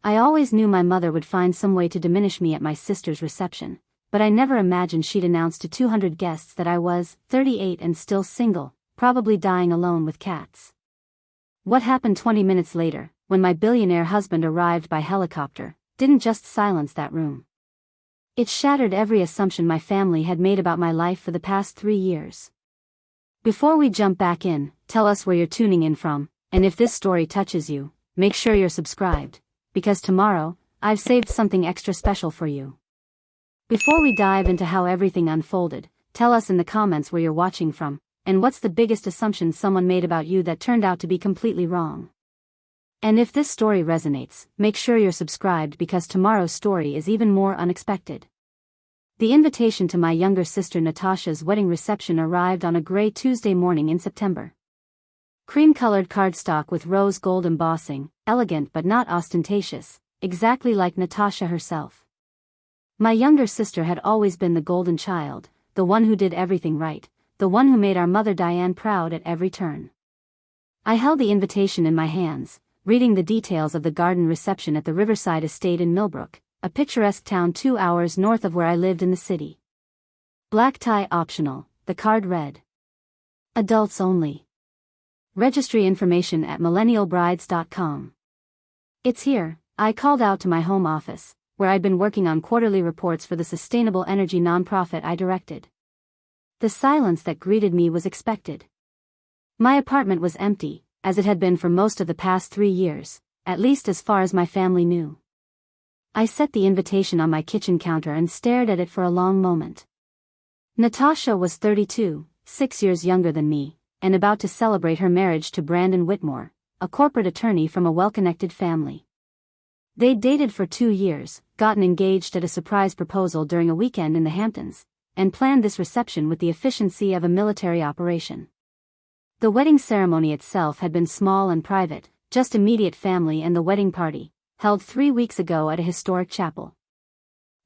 I always knew my mother would find some way to diminish me at my sister's reception, but I never imagined she'd announce to 200 guests that I was 38 and still single, probably dying alone with cats. What happened 20 minutes later, when my billionaire husband arrived by helicopter, didn't just silence that room. It shattered every assumption my family had made about my life for the past 3 years. Before we jump back in, tell us where you're tuning in from, and if this story touches you, make sure you're subscribed, because tomorrow, I've saved something extra special for you. Before we dive into how everything unfolded, tell us in the comments where you're watching from, and what's the biggest assumption someone made about you that turned out to be completely wrong. And if this story resonates, make sure you're subscribed because tomorrow's story is even more unexpected. The invitation to my younger sister Natasha's wedding reception arrived on a gray Tuesday morning in September. Cream-colored cardstock with rose gold embossing, elegant but not ostentatious, exactly like Natasha herself. My younger sister had always been the golden child, the one who did everything right, the one who made our mother Diane proud at every turn. I held the invitation in my hands, reading the details of the garden reception at the Riverside Estate in Millbrook, a picturesque town 2 hours north of where I lived in the city. Black tie optional, the card read. Adults only. Registry information at millennialbrides.com. It's here, I called out to my home office, where I'd been working on quarterly reports for the sustainable energy nonprofit I directed. The silence that greeted me was expected. My apartment was empty, as it had been for most of the past 3 years, at least as far as my family knew. I set the invitation on my kitchen counter and stared at it for a long moment. Natasha was 32, 6 years younger than me, and about to celebrate her marriage to Brandon Whitmore, a corporate attorney from a well-connected family. They'd dated for 2 years, gotten engaged at a surprise proposal during a weekend in the Hamptons, and planned this reception with the efficiency of a military operation. The wedding ceremony itself had been small and private, just immediate family and the wedding party, held 3 weeks ago at a historic chapel.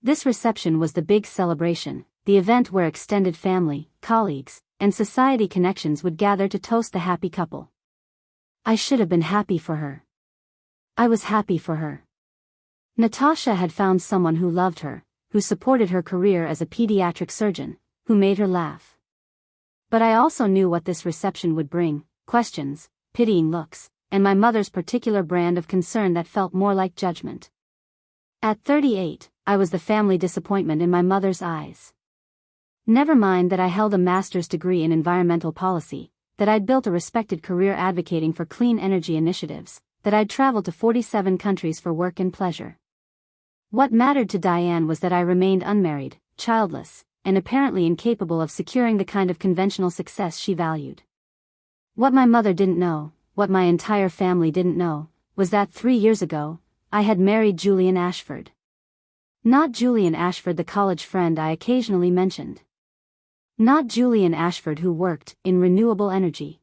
This reception was the big celebration, the event where extended family, colleagues, and society connections would gather to toast the happy couple. I should have been happy for her. I was happy for her. Natasha had found someone who loved her, who supported her career as a pediatric surgeon, who made her laugh. But I also knew what this reception would bring: questions, pitying looks, and my mother's particular brand of concern that felt more like judgment. At 38, I was the family disappointment in my mother's eyes. Never mind that I held a master's degree in environmental policy, that I'd built a respected career advocating for clean energy initiatives, that I'd traveled to 47 countries for work and pleasure. What mattered to Diane was that I remained unmarried, childless, and apparently incapable of securing the kind of conventional success she valued. What my mother didn't know, what my entire family didn't know, was that 3 years ago, I had married Julian Ashford. Not Julian Ashford, the college friend I occasionally mentioned. Not Julian Ashford who worked in renewable energy.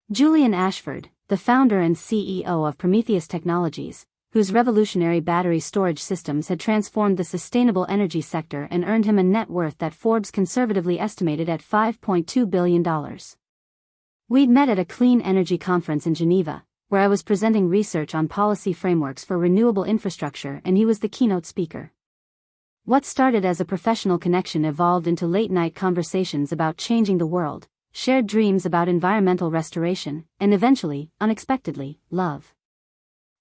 Julian Ashford, the founder and CEO of Prometheus Technologies, whose revolutionary battery storage systems had transformed the sustainable energy sector and earned him a net worth that Forbes conservatively estimated at $5.2 billion. We'd met at a clean energy conference in Geneva, where I was presenting research on policy frameworks for renewable infrastructure and he was the keynote speaker. What started as a professional connection evolved into late-night conversations about changing the world, shared dreams about environmental restoration, and eventually, unexpectedly, love.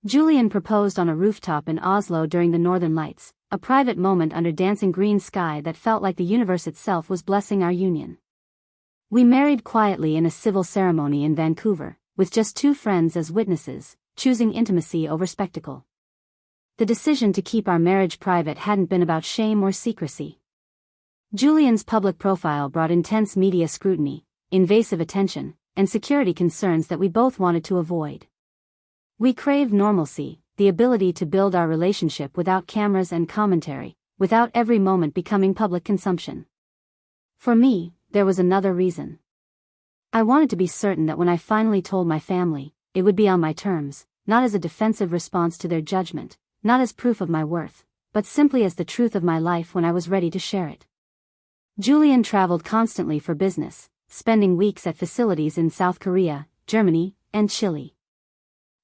Julian proposed on a rooftop in Oslo during the Northern Lights, a private moment under dancing green sky that felt like the universe itself was blessing our union. We married quietly in a civil ceremony in Vancouver, with just 2 friends as witnesses, choosing intimacy over spectacle. The decision to keep our marriage private hadn't been about shame or secrecy. Julian's public profile brought intense media scrutiny, invasive attention, and security concerns that we both wanted to avoid. We craved normalcy, the ability to build our relationship without cameras and commentary, without every moment becoming public consumption. For me, there was another reason. I wanted to be certain that when I finally told my family, it would be on my terms, not as a defensive response to their judgment, not as proof of my worth, but simply as the truth of my life when I was ready to share it. Julian traveled constantly for business, spending weeks at facilities in South Korea, Germany, and Chile.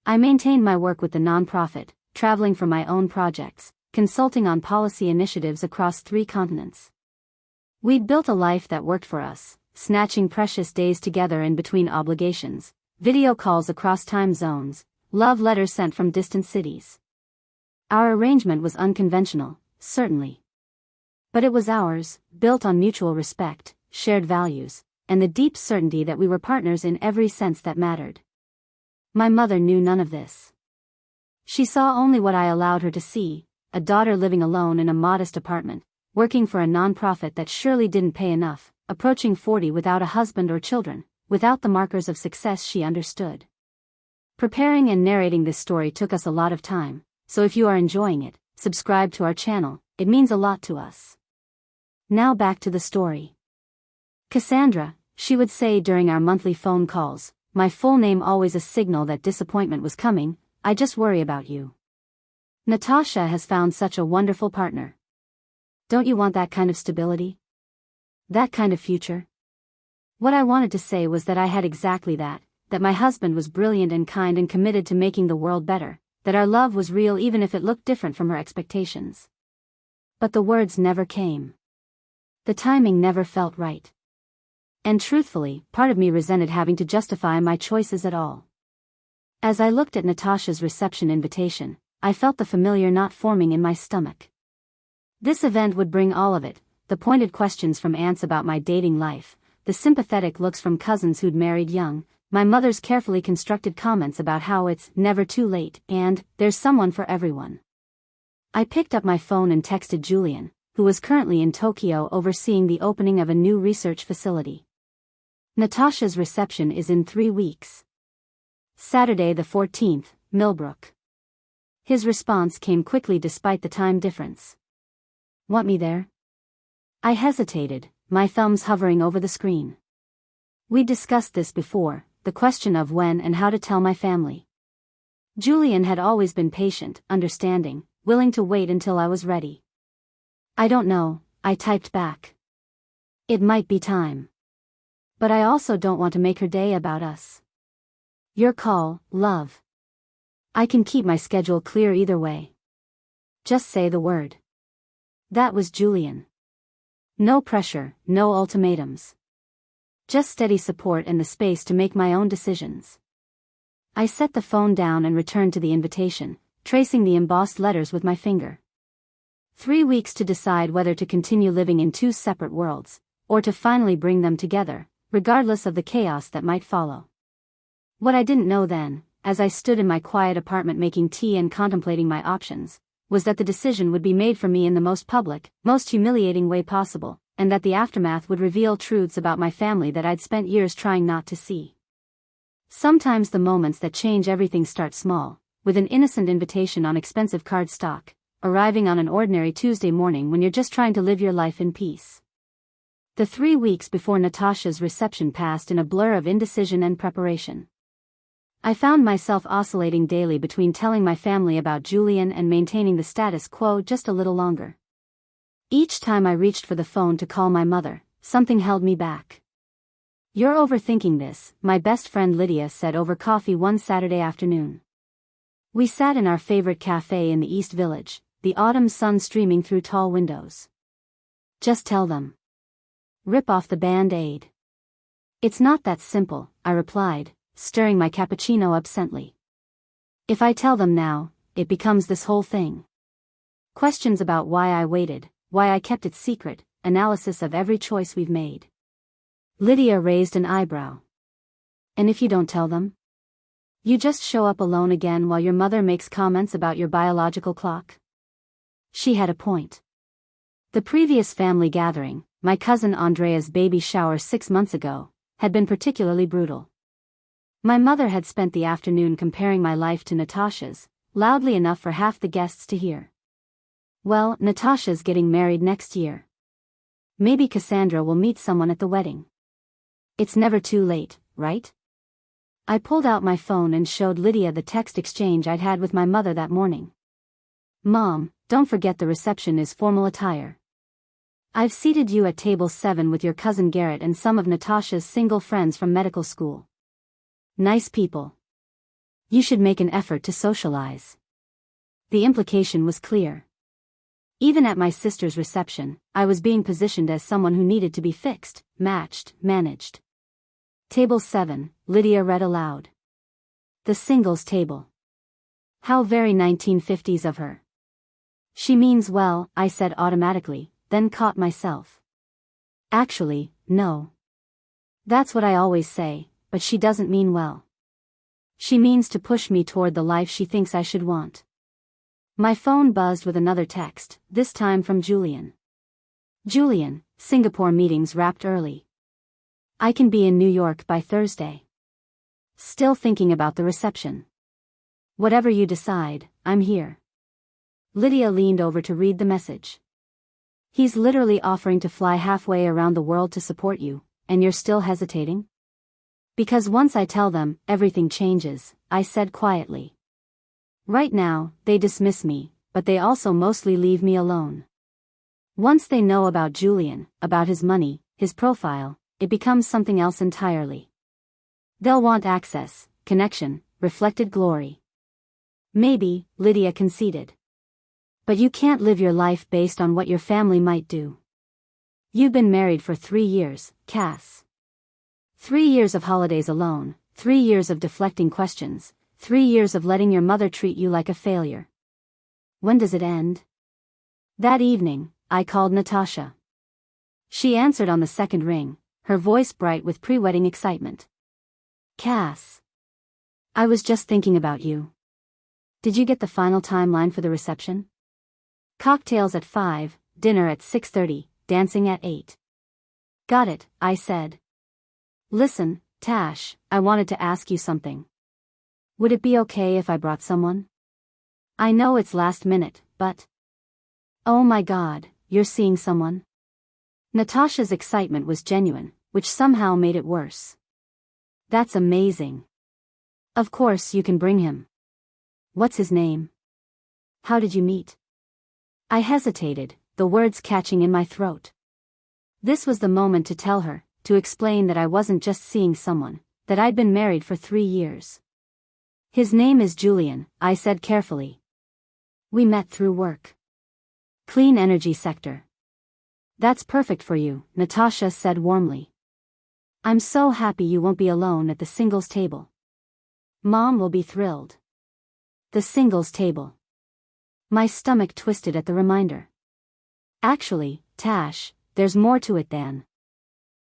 I maintained my work with the nonprofit, traveling for my own projects, consulting on policy initiatives across 3 continents. We'd built a life that worked for us, snatching precious days together in between obligations, video calls across time zones, love letters sent from distant cities. Our arrangement was unconventional, certainly. But it was ours, built on mutual respect, shared values, and the deep certainty that we were partners in every sense that mattered. My mother knew none of this. She saw only what I allowed her to see, a daughter living alone in a modest apartment, working for a nonprofit that surely didn't pay enough, approaching 40 without a husband or children, without the markers of success she understood. Preparing and narrating this story took us a lot of time, so if you are enjoying it, subscribe to our channel, it means a lot to us. Now back to the story. Cassandra, she would say during our monthly phone calls, my full name always a signal that disappointment was coming, I just worry about you. Natasha has found such a wonderful partner. Don't you want that kind of stability? That kind of future? What I wanted to say was that I had exactly that my husband was brilliant and kind and committed to making the world better, that our love was real even if it looked different from her expectations. But the words never came. The timing never felt right. And truthfully, part of me resented having to justify my choices at all. As I looked at Natasha's reception invitation, I felt the familiar knot forming in my stomach. This event would bring all of it, the pointed questions from aunts about my dating life, the sympathetic looks from cousins who'd married young, my mother's carefully constructed comments about how it's never too late and there's someone for everyone. I picked up my phone and texted Julian, who was currently in Tokyo overseeing the opening of a new research facility. Natasha's reception is in 3 weeks. Saturday the 14th, Millbrook. His response came quickly despite the time difference. Want me there? I hesitated, my thumbs hovering over the screen. We discussed this before, the question of when and how to tell my family. Julian had always been patient, understanding, willing to wait until I was ready. I don't know, I typed back. It might be time. But I also don't want to make her day about us. Your call, love. I can keep my schedule clear either way. Just say the word. That was Julian. No pressure, no ultimatums. Just steady support and the space to make my own decisions. I set the phone down and returned to the invitation, tracing the embossed letters with my finger. 3 weeks to decide whether to continue living in 2 separate worlds, or to finally bring them together, regardless of the chaos that might follow. What I didn't know then, as I stood in my quiet apartment making tea and contemplating my options, was that the decision would be made for me in the most public, most humiliating way possible, and that the aftermath would reveal truths about my family that I'd spent years trying not to see. Sometimes the moments that change everything start small, with an innocent invitation on expensive cardstock, arriving on an ordinary Tuesday morning when you're just trying to live your life in peace. The 3 weeks before Natasha's reception passed in a blur of indecision and preparation. I found myself oscillating daily between telling my family about Julian and maintaining the status quo just a little longer. Each time I reached for the phone to call my mother, something held me back. You're overthinking this, my best friend Lydia said over coffee one Saturday afternoon. We sat in our favorite cafe in the East Village, the autumn sun streaming through tall windows. Just tell them. Rip off the band-aid. It's not that simple, I replied, stirring my cappuccino absently. If I tell them now, it becomes this whole thing. Questions about why I waited, why I kept it secret, analysis of every choice we've made. Lydia raised an eyebrow. And if you don't tell them? You just show up alone again while your mother makes comments about your biological clock? She had a point. The previous family gathering, my cousin Andrea's baby shower 6 months ago, had been particularly brutal. My mother had spent the afternoon comparing my life to Natasha's, loudly enough for half the guests to hear. Well, Natasha's getting married next year. Maybe Cassandra will meet someone at the wedding. It's never too late, right? I pulled out my phone and showed Lydia the text exchange I'd had with my mother that morning. Mom, don't forget the reception is formal attire. I've seated you at table 7 with your cousin Garrett and some of Natasha's single friends from medical school. Nice people. You should make an effort to socialize. The implication was clear. Even at my sister's reception, I was being positioned as someone who needed to be fixed, matched, managed. Table 7, Lydia read aloud. The singles table. How very 1950s of her. She means well, I said automatically, then caught myself. Actually, no. That's what I always say, but she doesn't mean well. She means to push me toward the life she thinks I should want. My phone buzzed with another text, this time from Julian. Julian, Singapore meetings wrapped early. I can be in New York by Thursday. Still thinking about the reception. Whatever you decide, I'm here. Lydia leaned over to read the message. He's literally offering to fly halfway around the world to support you, and you're still hesitating? Because once I tell them, everything changes, I said quietly. Right now, they dismiss me, but they also mostly leave me alone. Once they know about Julian, about his money, his profile, it becomes something else entirely. They'll want access, connection, reflected glory. Maybe, Lydia conceded. But you can't live your life based on what your family might do. You've been married for 3 years, Cass. 3 years of holidays alone, 3 years of deflecting questions, 3 years of letting your mother treat you like a failure. When does it end? That evening, I called Natasha. She answered on the second ring, her voice bright with pre-wedding excitement. Cass. I was just thinking about you. Did you get the final timeline for the reception? Cocktails at 5, dinner at 6:30, dancing at 8. Got it, I said. Listen, Tash, I wanted to ask you something. Would it be okay if I brought someone? I know it's last minute, but... Oh my God, you're seeing someone? Natasha's excitement was genuine, which somehow made it worse. That's amazing. Of course you can bring him. What's his name? How did you meet? I hesitated, the words catching in my throat. This was the moment to tell her, to explain that I wasn't just seeing someone, that I'd been married for 3 years. His name is Julian, I said carefully. We met through work. Clean energy sector. That's perfect for you, Natasha said warmly. I'm so happy you won't be alone at the singles table. Mom will be thrilled. The singles table. My stomach twisted at the reminder. Actually, Tash, there's more to it than.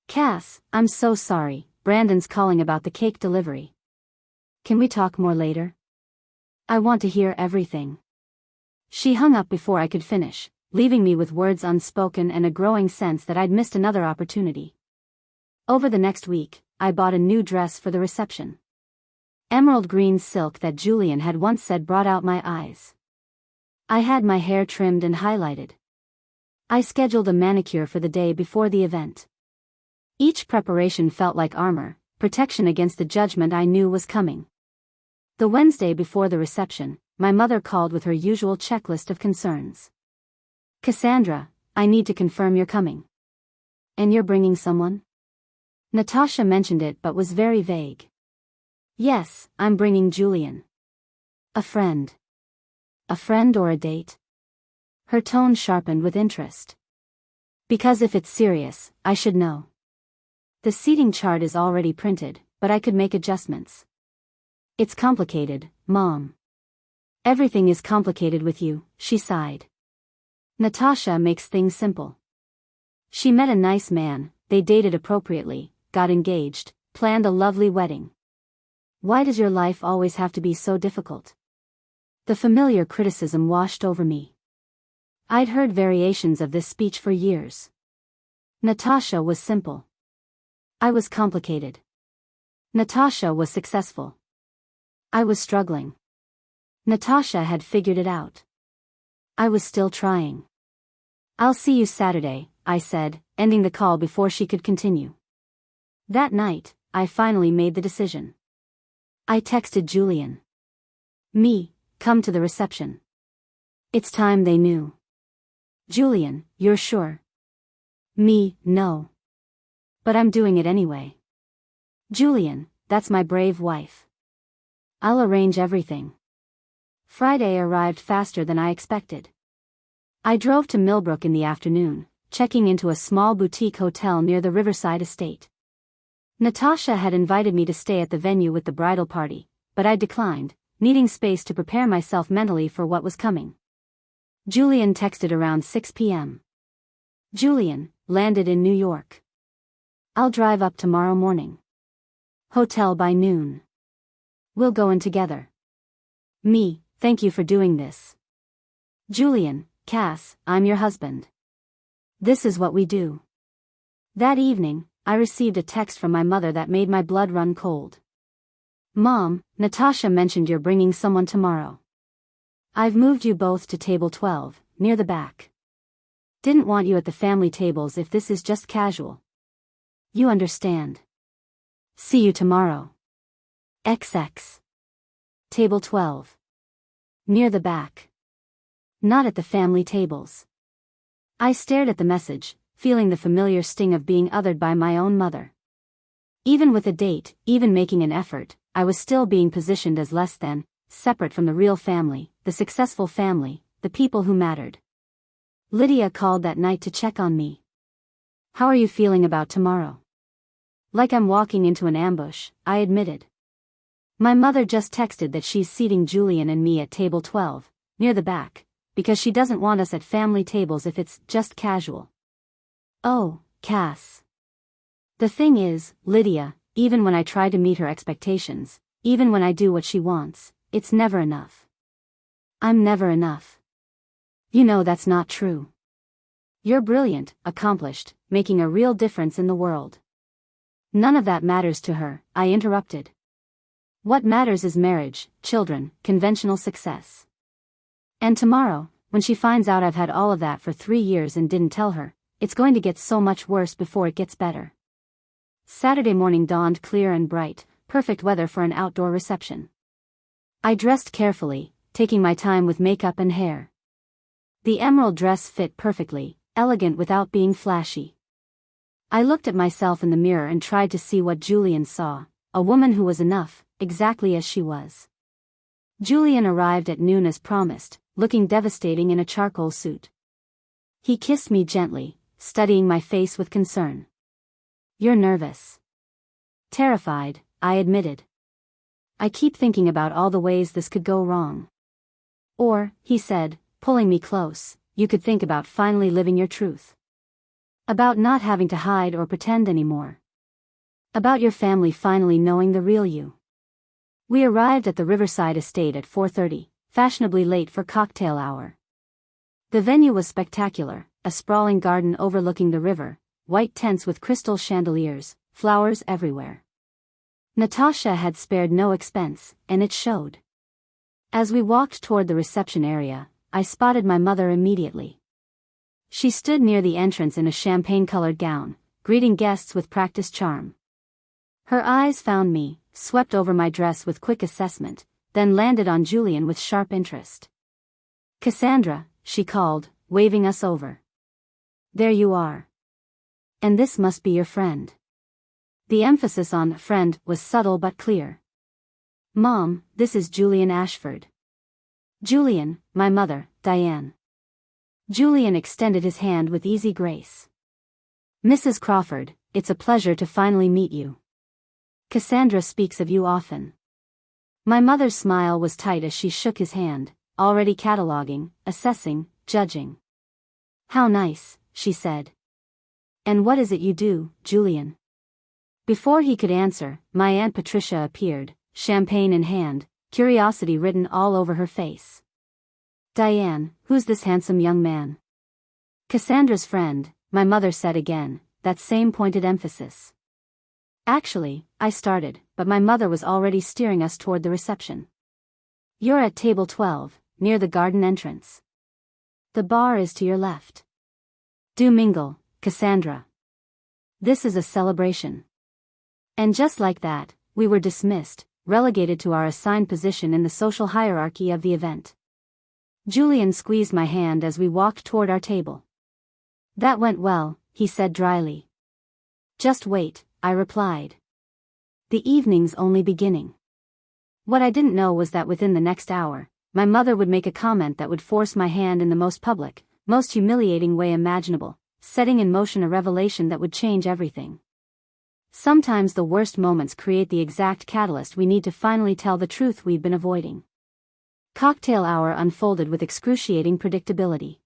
Cass, I'm so sorry, Brandon's calling about the cake delivery. Can we talk more later? I want to hear everything. She hung up before I could finish, leaving me with words unspoken and a growing sense that I'd missed another opportunity. Over the next week, I bought a new dress for the reception. Emerald green silk that Julian had once said brought out my eyes. I had my hair trimmed and highlighted. I scheduled a manicure for the day before the event. Each preparation felt like armor, protection against the judgment I knew was coming. The Wednesday before the reception, my mother called with her usual checklist of concerns. Cassandra, I need to confirm you're coming. And you're bringing someone? Natasha mentioned it but was very vague. Yes, I'm bringing Julian. A friend. A friend or a date? Her tone sharpened with interest. Because if it's serious, I should know. The seating chart is already printed, but I could make adjustments. It's complicated, Mom. Everything is complicated with you, she sighed. Natasha makes things simple. She met a nice man, they dated appropriately, got engaged, planned a lovely wedding. Why does your life always have to be so difficult? The familiar criticism washed over me. I'd heard variations of this speech for years. Natasha was simple. I was complicated. Natasha was successful. I was struggling. Natasha had figured it out. I was still trying. I'll see you Saturday, I said, ending the call before she could continue. That night, I finally made the decision. I texted Julian. Me, come to the reception. It's time they knew. Julian, you're sure? Me, no. But I'm doing it anyway. Julian, that's my brave wife. I'll arrange everything. Friday arrived faster than I expected. I drove to Millbrook in the afternoon, checking into a small boutique hotel near the Riverside estate. Natasha had invited me to stay at the venue with the bridal party, but I declined, needing space to prepare myself mentally for what was coming. Julian texted around 6 p.m. Julian, landed in New York. I'll drive up tomorrow morning. Hotel by noon. We'll go in together. Me, thank you for doing this. Julian, Cass, I'm your husband. This is what we do. That evening, I received a text from my mother that made my blood run cold. Mom, Natasha mentioned you're bringing someone tomorrow. I've moved you both to table 12, near the back. Didn't want you at the family tables if this is just casual. You understand. See you tomorrow. XX. Table 12. Near the back. Not at the family tables. I stared at the message, feeling the familiar sting of being othered by my own mother. Even with a date, even making an effort, I was still being positioned as less than, separate from the real family, the successful family, the people who mattered. Lydia called that night to check on me. How are you feeling about tomorrow? Like I'm walking into an ambush, I admitted. My mother just texted that she's seating Julian and me at table 12, near the back, because she doesn't want us at family tables if it's just casual. Oh, Cass. The thing is, Lydia, even when I try to meet her expectations, even when I do what she wants, it's never enough. I'm never enough. You know that's not true. You're brilliant, accomplished, making a real difference in the world. None of that matters to her, I interrupted. What matters is marriage, children, conventional success. And tomorrow, when she finds out I've had all of that for 3 years and didn't tell her, it's going to get so much worse before it gets better. Saturday morning dawned clear and bright, perfect weather for an outdoor reception. I dressed carefully, taking my time with makeup and hair. The emerald dress fit perfectly, elegant without being flashy. I looked at myself in the mirror and tried to see what Julian saw, a woman who was enough, exactly as she was. Julian arrived at noon as promised, looking devastating in a charcoal suit. He kissed me gently, studying my face with concern. You're nervous. Terrified, I admitted. I keep thinking about all the ways this could go wrong. Or, he said, pulling me close, you could think about finally living your truth. About not having to hide or pretend anymore. About your family finally knowing the real you. We arrived at the Riverside estate at 4:30, fashionably late for cocktail hour. The venue was spectacular, a sprawling garden overlooking the river, white tents with crystal chandeliers, flowers everywhere. Natasha had spared no expense, and it showed. As we walked toward the reception area, I spotted my mother immediately. She stood near the entrance in a champagne-colored gown, greeting guests with practiced charm. Her eyes found me, swept over my dress with quick assessment, then landed on Julian with sharp interest. Cassandra, she called, waving us over. There you are. And this must be your friend. The emphasis on friend was subtle but clear. Mom, this is Julian Ashford. Julian, my mother, Diane. Julian extended his hand with easy grace. Mrs. Crawford, it's a pleasure to finally meet you. Cassandra speaks of you often. My mother's smile was tight as she shook his hand, already cataloging, assessing, judging. How nice, she said. And what is it you do, Julian? Before he could answer, my Aunt Patricia appeared, champagne in hand, curiosity written all over her face. Diane, who's this handsome young man? Cassandra's friend, my mother said again, that same pointed emphasis. Actually, I started, but my mother was already steering us toward the reception. You're at table 12, near the garden entrance. The bar is to your left. Do mingle, Cassandra. This is a celebration. And just like that, we were dismissed, relegated to our assigned position in the social hierarchy of the event. Julian squeezed my hand as we walked toward our table. That went well, he said dryly. Just wait, I replied. The evening's only beginning. What I didn't know was that within the next hour, my mother would make a comment that would force my hand in the most public, most humiliating way imaginable, setting in motion a revelation that would change everything. Sometimes the worst moments create the exact catalyst we need to finally tell the truth we've been avoiding. Cocktail hour unfolded with excruciating predictability.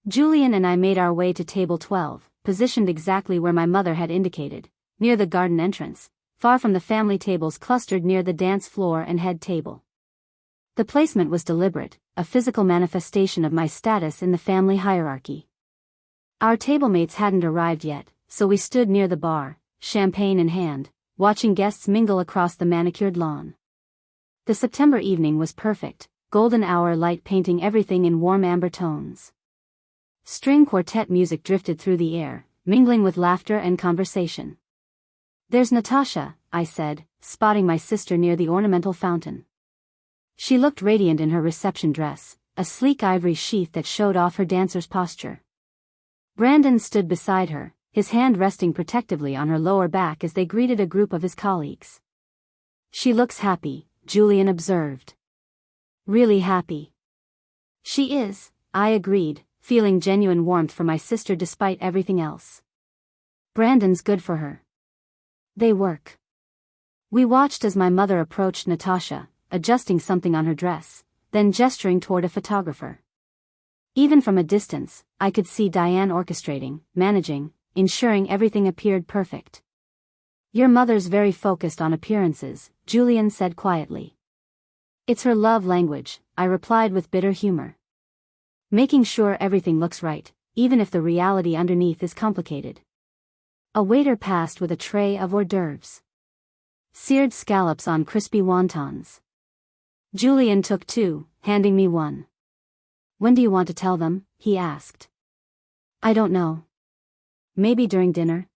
Julian and I made our way to table 12, positioned exactly where my mother had indicated, near the garden entrance, far from the family tables clustered near the dance floor and head table. The placement was deliberate, a physical manifestation of my status in the family hierarchy. Our tablemates hadn't arrived yet, so we stood near the bar, champagne in hand, watching guests mingle across the manicured lawn. The September evening was perfect, golden hour light painting everything in warm amber tones. String quartet music drifted through the air, mingling with laughter and conversation. "There's Natasha," I said, spotting my sister near the ornamental fountain. She looked radiant in her reception dress, a sleek ivory sheath that showed off her dancer's posture. Brandon stood beside her, his hand resting protectively on her lower back as they greeted a group of his colleagues. "She looks happy," Julian observed. "Really happy." "She is," I agreed, feeling genuine warmth for my sister despite everything else. "Brandon's good for her." "They work." We watched as my mother approached Natasha, adjusting something on her dress, then gesturing toward a photographer. Even from a distance, I could see Diane orchestrating, managing, ensuring everything appeared perfect. "Your mother's very focused on appearances," Julian said quietly. "It's her love language," I replied with bitter humor. "Making sure everything looks right, even if the reality underneath is complicated." A waiter passed with a tray of hors d'oeuvres. Seared scallops on crispy wontons. Julian took two, handing me one. "When do you want to tell them?" he asked. "I don't know. Maybe during dinner?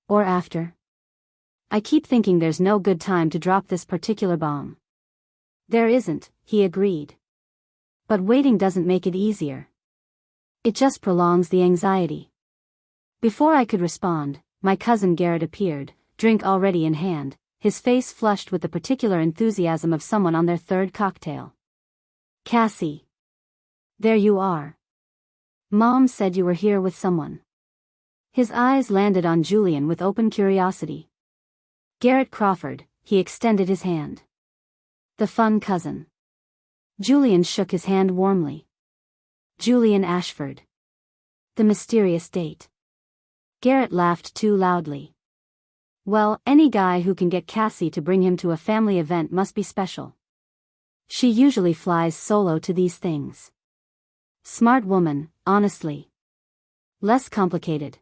Or after? I keep thinking there's no good time to drop this particular bomb." "There isn't," he agreed. "But waiting doesn't make it easier. It just prolongs the anxiety." Before I could respond, my cousin Garrett appeared, drink already in hand, his face flushed with the particular enthusiasm of someone on their third cocktail. "Cassie. There you are. Mom said you were here with someone." His eyes landed on Julian with open curiosity. "Garrett Crawford," he extended his hand. "The fun cousin." Julian shook his hand warmly. "Julian Ashford. The mysterious date." Garrett laughed too loudly. "Well, any guy who can get Cassie to bring him to a family event must be special. She usually flies solo to these things. Smart woman, honestly. Less complicated."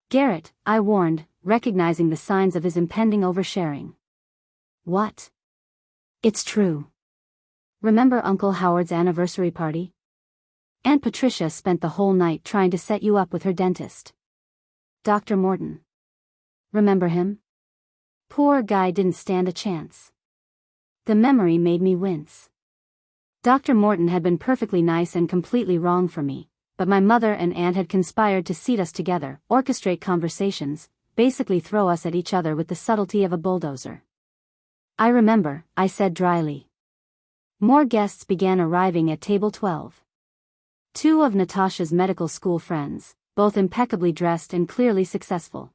"Garrett," I warned, recognizing the signs of his impending oversharing. "What?" "It's true. Remember Uncle Howard's anniversary party? Aunt Patricia spent the whole night trying to set you up with her dentist. Dr. Morton. Remember him? Poor guy didn't stand a chance." The memory made me wince. Dr. Morton had been perfectly nice and completely wrong for me, but my mother and aunt had conspired to seat us together, orchestrate conversations, basically throw us at each other with the subtlety of a bulldozer. "I remember," I said dryly. More guests began arriving at table 12. Two of Natasha's medical school friends, both impeccably dressed and clearly successful.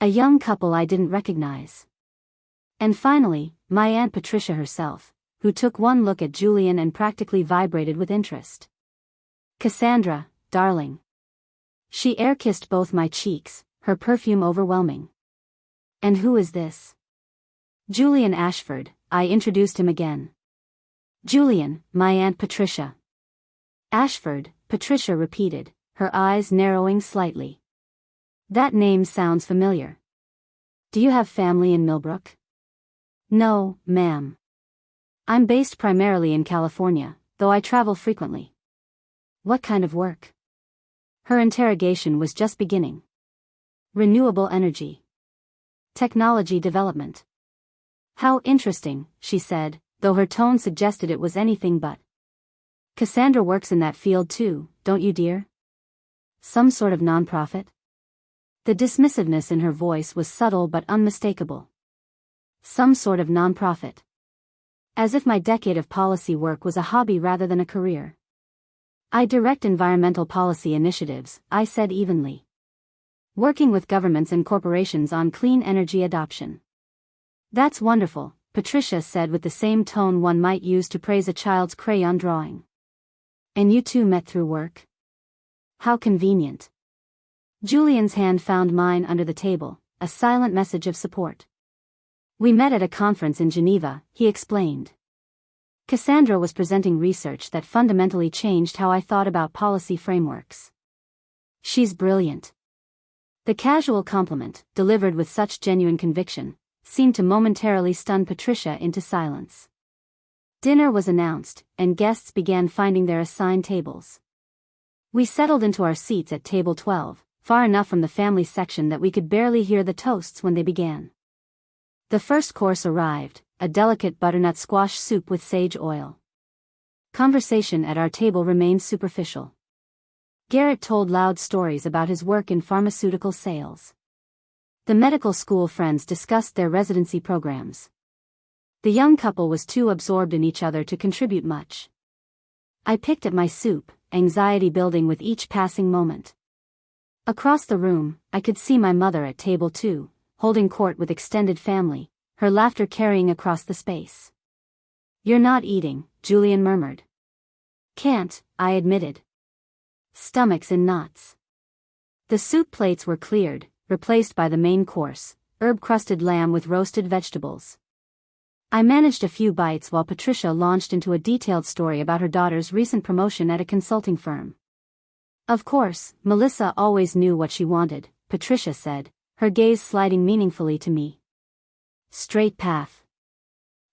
A young couple I didn't recognize. And finally, my Aunt Patricia herself, who took one look at Julian and practically vibrated with interest. "Cassandra, darling." She air-kissed both my cheeks, her perfume overwhelming. "And who is this?" "Julian Ashford," I introduced him again. "Julian, my Aunt Patricia." "Ashford," Patricia repeated, her eyes narrowing slightly. "That name sounds familiar. Do you have family in Millbrook?" "No, ma'am. I'm based primarily in California, though I travel frequently." "What kind of work?" Her interrogation was just beginning. "Renewable energy. Technology development." "How interesting," she said, though her tone suggested it was anything but. "Cassandra works in that field too, don't you, dear? Some sort of nonprofit?" The dismissiveness in her voice was subtle but unmistakable. "Some sort of nonprofit. As if my decade of policy work was a hobby rather than a career. I direct environmental policy initiatives, I said evenly. Working with governments and corporations on clean energy adoption. That's wonderful, Patricia said with the same tone one might use to praise a child's crayon drawing. And you two met through work? How convenient. Julian's hand found mine under the table, a silent message of support. We met at a conference in Geneva, he explained. Cassandra was presenting research that fundamentally changed how I thought about policy frameworks. She's brilliant. The casual compliment, delivered with such genuine conviction, seemed to momentarily stun Patricia into silence. Dinner was announced, and guests began finding their assigned tables. We settled into our seats at table 12, far enough from the family section that we could barely hear the toasts when they began. The first course arrived, a delicate butternut squash soup with sage oil. Conversation at our table remained superficial. Garrett told loud stories about his work in pharmaceutical sales. The medical school friends discussed their residency programs. The young couple was too absorbed in each other to contribute much. I picked at my soup, anxiety building with each passing moment. Across the room, I could see my mother at table 2, holding court with extended family, her laughter carrying across the space. You're not eating, Julian murmured. Can't, I admitted. Stomachs in knots. The soup plates were cleared, replaced by the main course, herb-crusted lamb with roasted vegetables. I managed a few bites while Patricia launched into a detailed story about her daughter's recent promotion at a consulting firm. Of course, Melissa always knew what she wanted, Patricia said, her gaze sliding meaningfully to me. Straight path.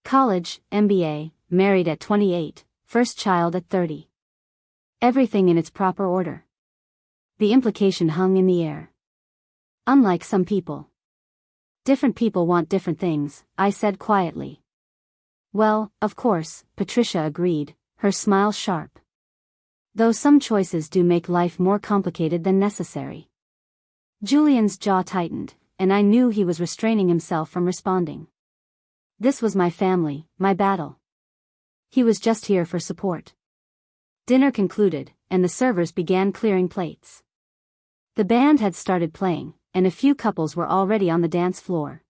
College, MBA, married at 28, first child at 30. Everything in its proper order. The implication hung in the air. Unlike some people. Different people want different things, I said quietly. Well, of course, Patricia agreed, her smile sharp. Though some choices do make life more complicated than necessary. Julian's jaw tightened, and I knew he was restraining himself from responding. This was my family, my battle. He was just here for support. Dinner concluded, and the servers began clearing plates. The band had started playing, and a few couples were already on the dance floor.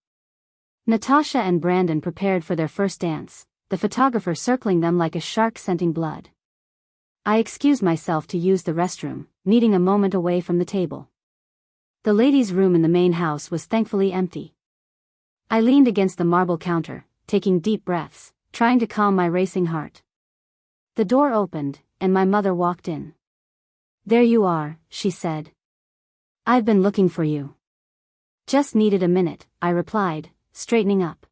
Natasha and Brandon prepared for their first dance, the photographer circling them like a shark scenting blood. I excused myself to use the restroom, needing a moment away from the table. The ladies' room in the main house was thankfully empty. I leaned against the marble counter, taking deep breaths, trying to calm my racing heart. The door opened, and my mother walked in. There you are, she said. I've been looking for you. Just needed a minute, I replied, straightening up.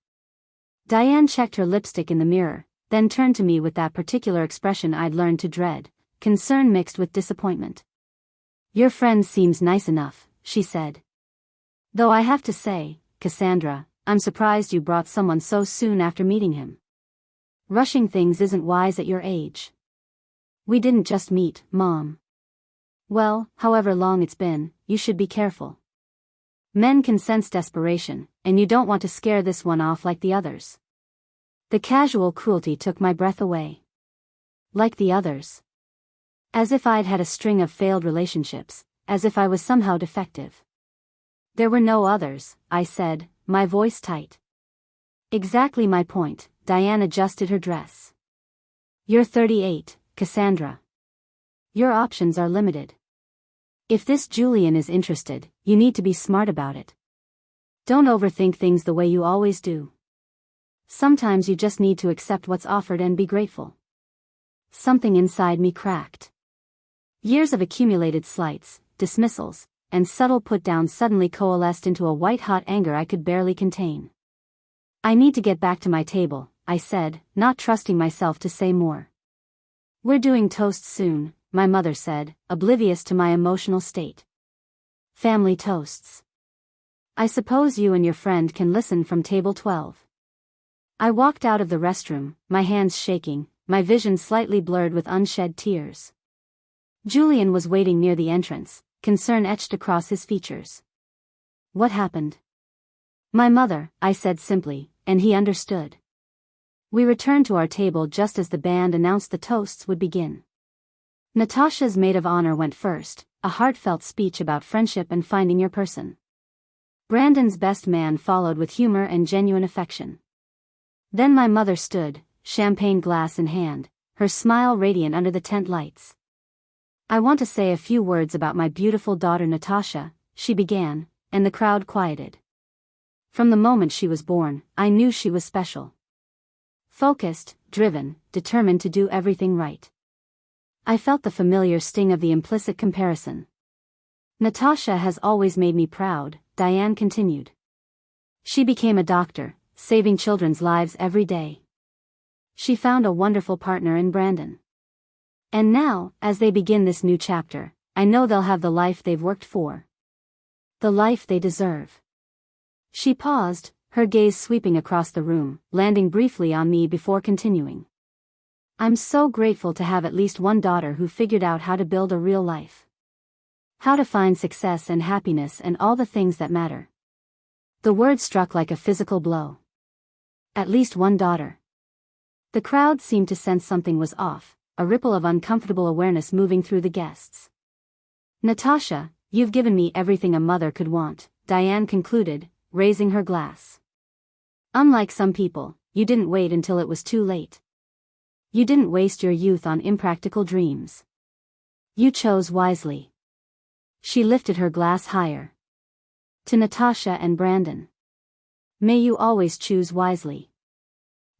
Diane checked her lipstick in the mirror, then turned to me with that particular expression I'd learned to dread, concern mixed with disappointment. Your friend seems nice enough, she said. Though I have to say, Cassandra, I'm surprised you brought someone so soon after meeting him. Rushing things isn't wise at your age. We didn't just meet, Mom. Well, however long it's been, you should be careful. Men can sense desperation, and you don't want to scare this one off like the others. The casual cruelty took my breath away. Like the others. As if I'd had a string of failed relationships, as if I was somehow defective. There were no others, I said, my voice tight. Exactly my point, Diane adjusted her dress. You're 38, Cassandra. Your options are limited. If this Julian is interested, you need to be smart about it. Don't overthink things the way you always do. Sometimes you just need to accept what's offered and be grateful. Something inside me cracked. Years of accumulated slights, dismissals, and subtle put-downs suddenly coalesced into a white-hot anger I could barely contain. I need to get back to my table, I said, not trusting myself to say more. We're doing toast soon, my mother said, oblivious to my emotional state. Family toasts. I suppose you and your friend can listen from table 12. I walked out of the restroom, my hands shaking, my vision slightly blurred with unshed tears. Julian was waiting near the entrance, concern etched across his features. What happened? My mother, I said simply, and he understood. We returned to our table just as the band announced the toasts would begin. Natasha's maid of honor went first, a heartfelt speech about friendship and finding your person. Brandon's best man followed with humor and genuine affection. Then my mother stood, champagne glass in hand, her smile radiant under the tent lights. "I want to say a few words about my beautiful daughter Natasha," she began, and the crowd quieted. From the moment she was born, I knew she was special. Focused, driven, determined to do everything right. I felt the familiar sting of the implicit comparison. "Natasha has always made me proud," Diane continued. "She became a doctor, saving children's lives every day. She found a wonderful partner in Brandon. And now, as they begin this new chapter, I know they'll have the life they've worked for. The life they deserve." She paused, her gaze sweeping across the room, landing briefly on me before continuing. "I'm so grateful to have at least one daughter who figured out how to build a real life. How to find success and happiness and all the things that matter." The word struck like a physical blow. At least one daughter. The crowd seemed to sense something was off, a ripple of uncomfortable awareness moving through the guests. "Natasha, you've given me everything a mother could want," Diane concluded, raising her glass. "Unlike some people, you didn't wait until it was too late. You didn't waste your youth on impractical dreams. You chose wisely." She lifted her glass higher. "To Natasha and Brandon. May you always choose wisely."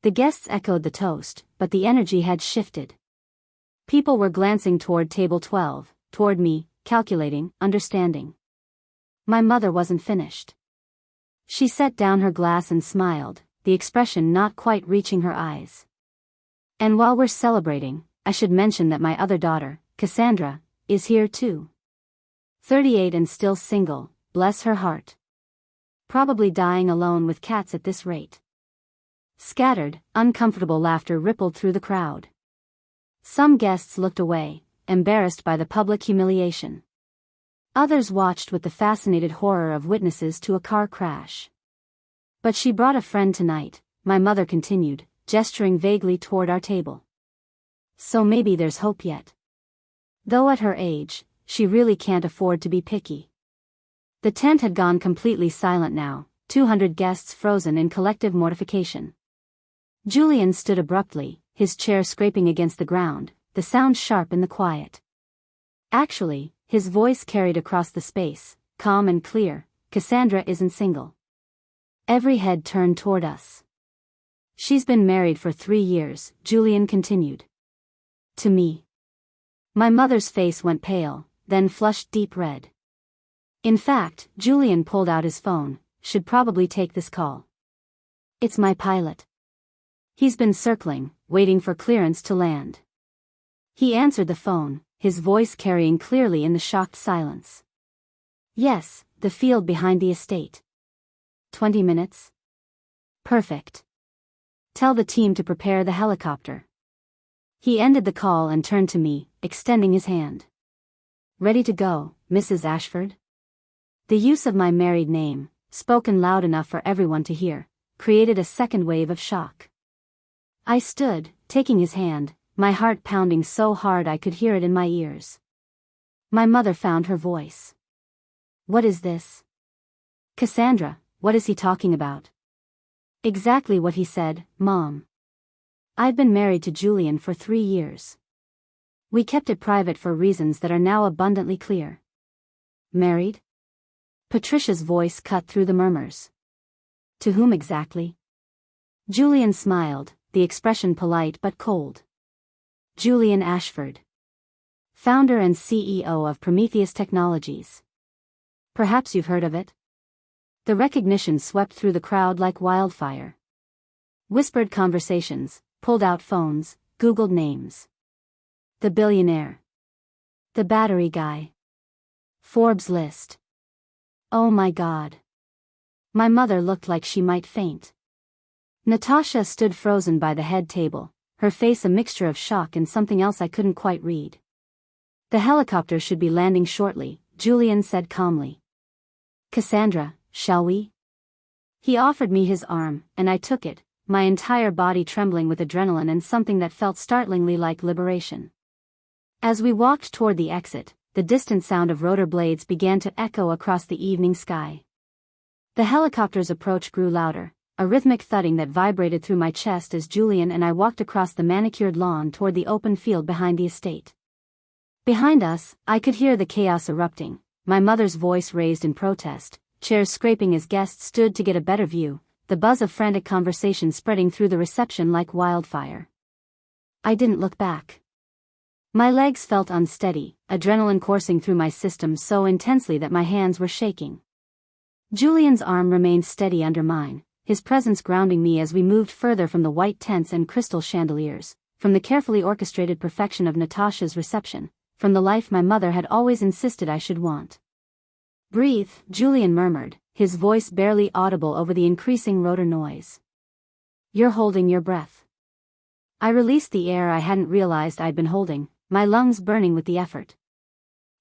The guests echoed the toast, but the energy had shifted. People were glancing toward table 12, toward me, calculating, understanding. My mother wasn't finished. She set down her glass and smiled, the expression not quite reaching her eyes. "And while we're celebrating, I should mention that my other daughter, Cassandra, is here too. 38 and still single, bless her heart. Probably dying alone with cats at this rate." Scattered, uncomfortable laughter rippled through the crowd. Some guests looked away, embarrassed by the public humiliation. Others watched with the fascinated horror of witnesses to a car crash. "But she brought a friend tonight," my mother continued, gesturing vaguely toward our table. "So maybe there's hope yet. Though at her age, she really can't afford to be picky." The tent had gone completely silent now, 200 guests frozen in collective mortification. Julian stood abruptly, his chair scraping against the ground, the sound sharp in the quiet. Actually, his voice carried across the space, calm and clear, "Cassandra isn't single." Every head turned toward us. "She's been married for 3 years, Julian continued. "To me." My mother's face went pale, then flushed deep red. In fact, Julian pulled out his phone, "Should probably take this call. It's my pilot. He's been circling, waiting for clearance to land." He answered the phone, his voice carrying clearly in the shocked silence. "Yes, the field behind the estate. 20 minutes? Perfect. Tell the team to prepare the helicopter." He ended the call and turned to me, extending his hand. "Ready to go, Mrs. Ashford?" The use of my married name, spoken loud enough for everyone to hear, created a second wave of shock. I stood, taking his hand, my heart pounding so hard I could hear it in my ears. My mother found her voice. "What is this? Cassandra, what is he talking about?" "Exactly what he said, Mom. I've been married to Julian for 3 years. We kept it private for reasons that are now abundantly clear." "Married?" Patricia's voice cut through the murmurs. "To whom exactly?" Julian smiled, the expression polite but cold. "Julian Ashford. Founder and CEO of Prometheus Technologies. Perhaps you've heard of it?" The recognition swept through the crowd like wildfire. Whispered conversations, pulled out phones, Googled names. The billionaire. The battery guy. Forbes list. Oh my God. My mother looked like she might faint. Natasha stood frozen by the head table, her face a mixture of shock and something else I couldn't quite read. "The helicopter should be landing shortly," Julian said calmly. "Cassandra, shall we?" He offered me his arm, and I took it, my entire body trembling with adrenaline and something that felt startlingly like liberation. As we walked toward the exit, the distant sound of rotor blades began to echo across the evening sky. The helicopter's approach grew louder, a rhythmic thudding that vibrated through my chest as Julian and I walked across the manicured lawn toward the open field behind the estate. Behind us, I could hear the chaos erupting, my mother's voice raised in protest, chairs scraping as guests stood to get a better view, the buzz of frantic conversation spreading through the reception like wildfire. I didn't look back. My legs felt unsteady, adrenaline coursing through my system so intensely that my hands were shaking. Julian's arm remained steady under mine, his presence grounding me as we moved further from the white tents and crystal chandeliers, from the carefully orchestrated perfection of Natasha's reception, from the life my mother had always insisted I should want. "Breathe," Julian murmured, his voice barely audible over the increasing rotor noise. "You're holding your breath." I released the air I hadn't realized I'd been holding, my lungs burning with the effort.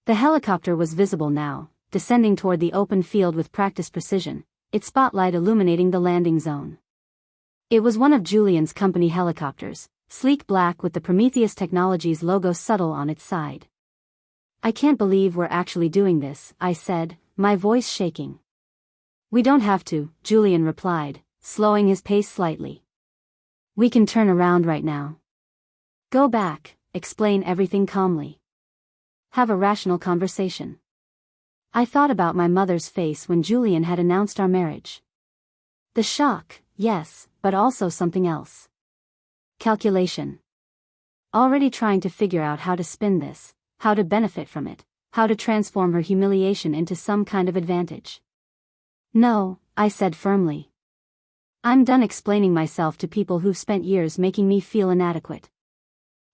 The helicopter was visible now, descending toward the open field with practiced precision, its spotlight illuminating the landing zone. It was one of Julian's company helicopters, sleek black with the Prometheus Technologies logo subtle on its side. "I can't believe we're actually doing this," I said, my voice shaking. "We don't have to," Julian replied, slowing his pace slightly. "We can turn around right now. Go back, explain everything calmly. Have a rational conversation." I thought about my mother's face when Julian had announced our marriage. The shock, yes, but also something else. Calculation. Already trying to figure out how to spin this, how to benefit from it, how to transform her humiliation into some kind of advantage. "No," I said firmly. "I'm done explaining myself to people who've spent years making me feel inadequate."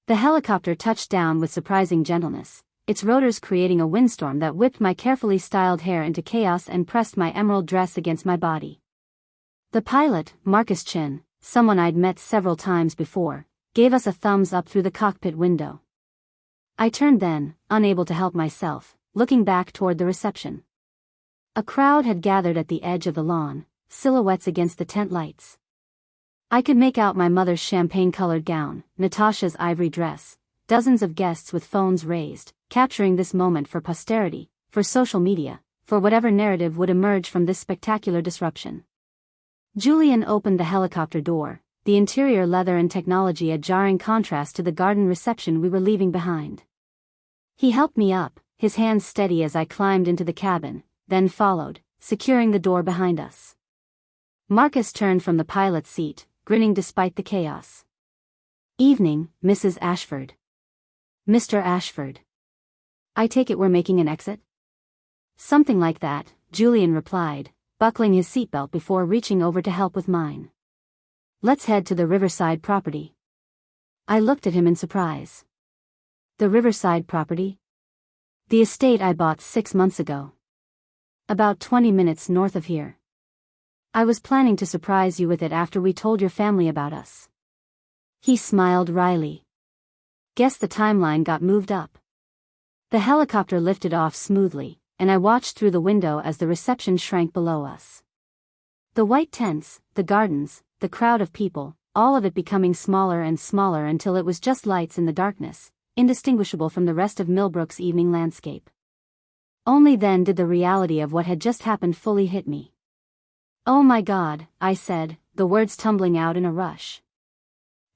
The helicopter touched down with surprising gentleness, its rotors creating a windstorm that whipped my carefully styled hair into chaos and pressed my emerald dress against my body. The pilot, Marcus Chin, someone I'd met several times before, gave us a thumbs up through the cockpit window. I turned then, unable to help myself, looking back toward the reception. A crowd had gathered at the edge of the lawn, silhouettes against the tent lights. I could make out my mother's champagne-colored gown, Natasha's ivory dress, dozens of guests with phones raised, capturing this moment for posterity, for social media, for whatever narrative would emerge from this spectacular disruption. Julian opened the helicopter door, the interior leather and technology a jarring contrast to the garden reception we were leaving behind. He helped me up, his hands steady as I climbed into the cabin, then followed, securing the door behind us. Marcus turned from the pilot's seat, grinning despite the chaos. "Evening, Mrs. Ashford." "Mr. Ashford. I take it we're making an exit?" "Something like that," Julian replied, buckling his seatbelt before reaching over to help with mine. "Let's head to the Riverside property." I looked at him in surprise. "The Riverside property?" "The estate I bought 6 months ago. About 20 minutes north of here. I was planning to surprise you with it after we told your family about us." He smiled wryly. "Guess the timeline got moved up." The helicopter lifted off smoothly, and I watched through the window as the reception shrank below us. The white tents, the gardens, the crowd of people, all of it becoming smaller and smaller until it was just lights in the darkness, indistinguishable from the rest of Millbrook's evening landscape. Only then did the reality of what had just happened fully hit me. "Oh my God," I said, the words tumbling out in a rush.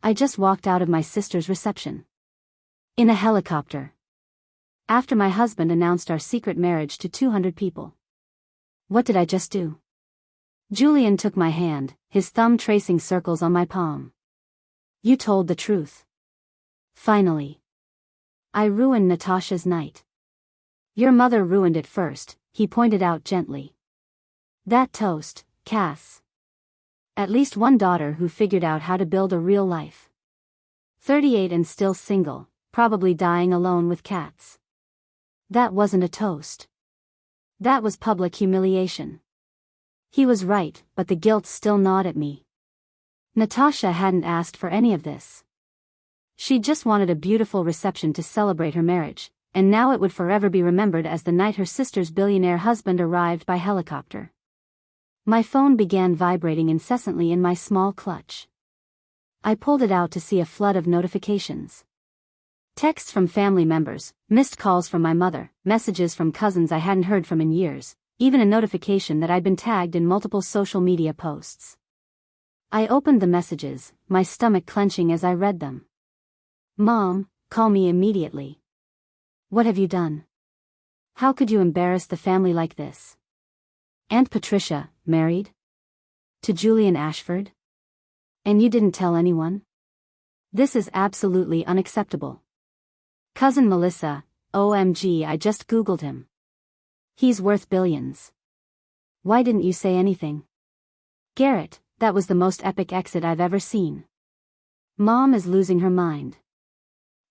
"I just walked out of my sister's reception. In a helicopter. After my husband announced our secret marriage to 200 people. What did I just do?" Julian took my hand, his thumb tracing circles on my palm. "You told the truth. Finally. I ruined Natasha's night." "Your mother ruined it first," he pointed out gently. "That toast, Cass. At least one daughter who figured out how to build a real life. 38 and still single, probably dying alone with cats. That wasn't a toast. That was public humiliation." He was right, but the guilt still gnawed at me. Natasha hadn't asked for any of this. She just wanted a beautiful reception to celebrate her marriage, and now it would forever be remembered as the night her sister's billionaire husband arrived by helicopter. My phone began vibrating incessantly in my small clutch. I pulled it out to see a flood of notifications. Texts from family members, missed calls from my mother, messages from cousins I hadn't heard from in years, even a notification that I'd been tagged in multiple social media posts. I opened the messages, my stomach clenching as I read them. Mom, call me immediately. What have you done? How could you embarrass the family like this? Aunt Patricia, married? To Julian Ashford? And you didn't tell anyone? This is absolutely unacceptable. Cousin Melissa, OMG, I just Googled him. He's worth billions. Why didn't you say anything? Garrett, that was the most epic exit I've ever seen. Mom is losing her mind.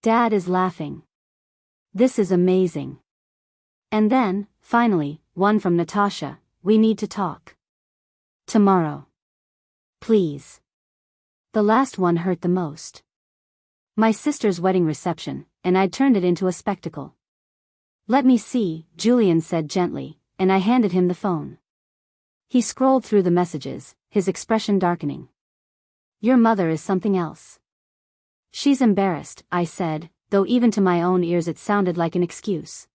Dad is laughing. This is amazing. And then, finally, one from Natasha, we need to talk. Tomorrow. Please. The last one hurt the most. My sister's wedding reception, and I'd turned it into a spectacle. Let me see, Julian said gently, and I handed him the phone. He scrolled through the messages, his expression darkening. Your mother is something else. She's embarrassed, I said, though even to my own ears it sounded like an excuse.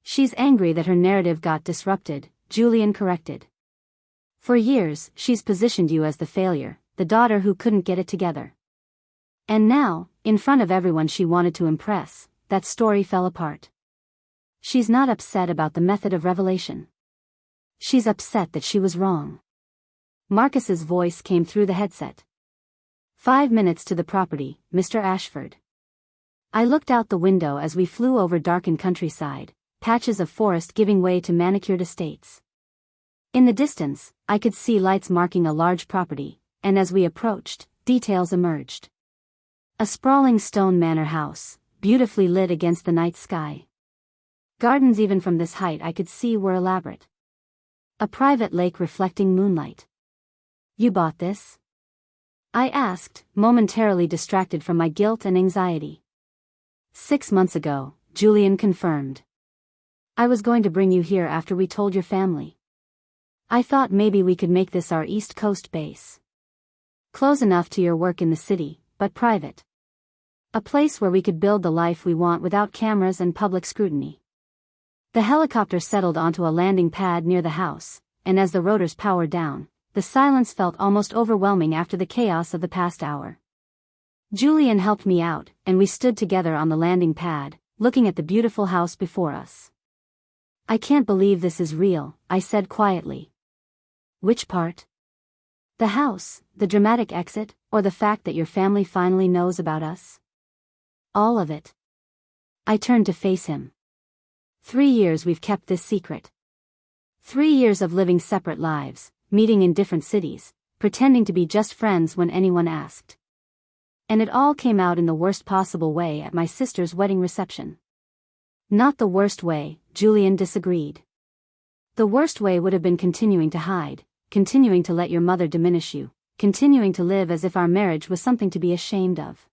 She's angry that her narrative got disrupted, Julian corrected. For years, she's positioned you as the failure, the daughter who couldn't get it together. And now, in front of everyone she wanted to impress, that story fell apart. She's not upset about the method of revelation. She's upset that she was wrong. Marcus's voice came through the headset. 5 minutes to the property, Mr. Ashford. I looked out the window as we flew over darkened countryside, patches of forest giving way to manicured estates. In the distance, I could see lights marking a large property, and as we approached, details emerged. A sprawling stone manor house, beautifully lit against the night sky. Gardens even from this height I could see were elaborate. A private lake reflecting moonlight. You bought this? I asked, momentarily distracted from my guilt and anxiety. 6 months ago, Julian confirmed. I was going to bring you here after we told your family. I thought maybe we could make this our East Coast base. Close enough to your work in the city, but private. A place where we could build the life we want without cameras and public scrutiny. The helicopter settled onto a landing pad near the house, and as the rotors powered down, the silence felt almost overwhelming after the chaos of the past hour. Julian helped me out, and we stood together on the landing pad, looking at the beautiful house before us. I can't believe this is real, I said quietly. Which part? The house, the dramatic exit, or the fact that your family finally knows about us? All of it. I turned to face him. 3 years we've kept this secret. 3 years of living separate lives, meeting in different cities, pretending to be just friends when anyone asked. And it all came out in the worst possible way at my sister's wedding reception. Not the worst way, Julian disagreed. The worst way would have been continuing to hide, continuing to let your mother diminish you, continuing to live as if our marriage was something to be ashamed of.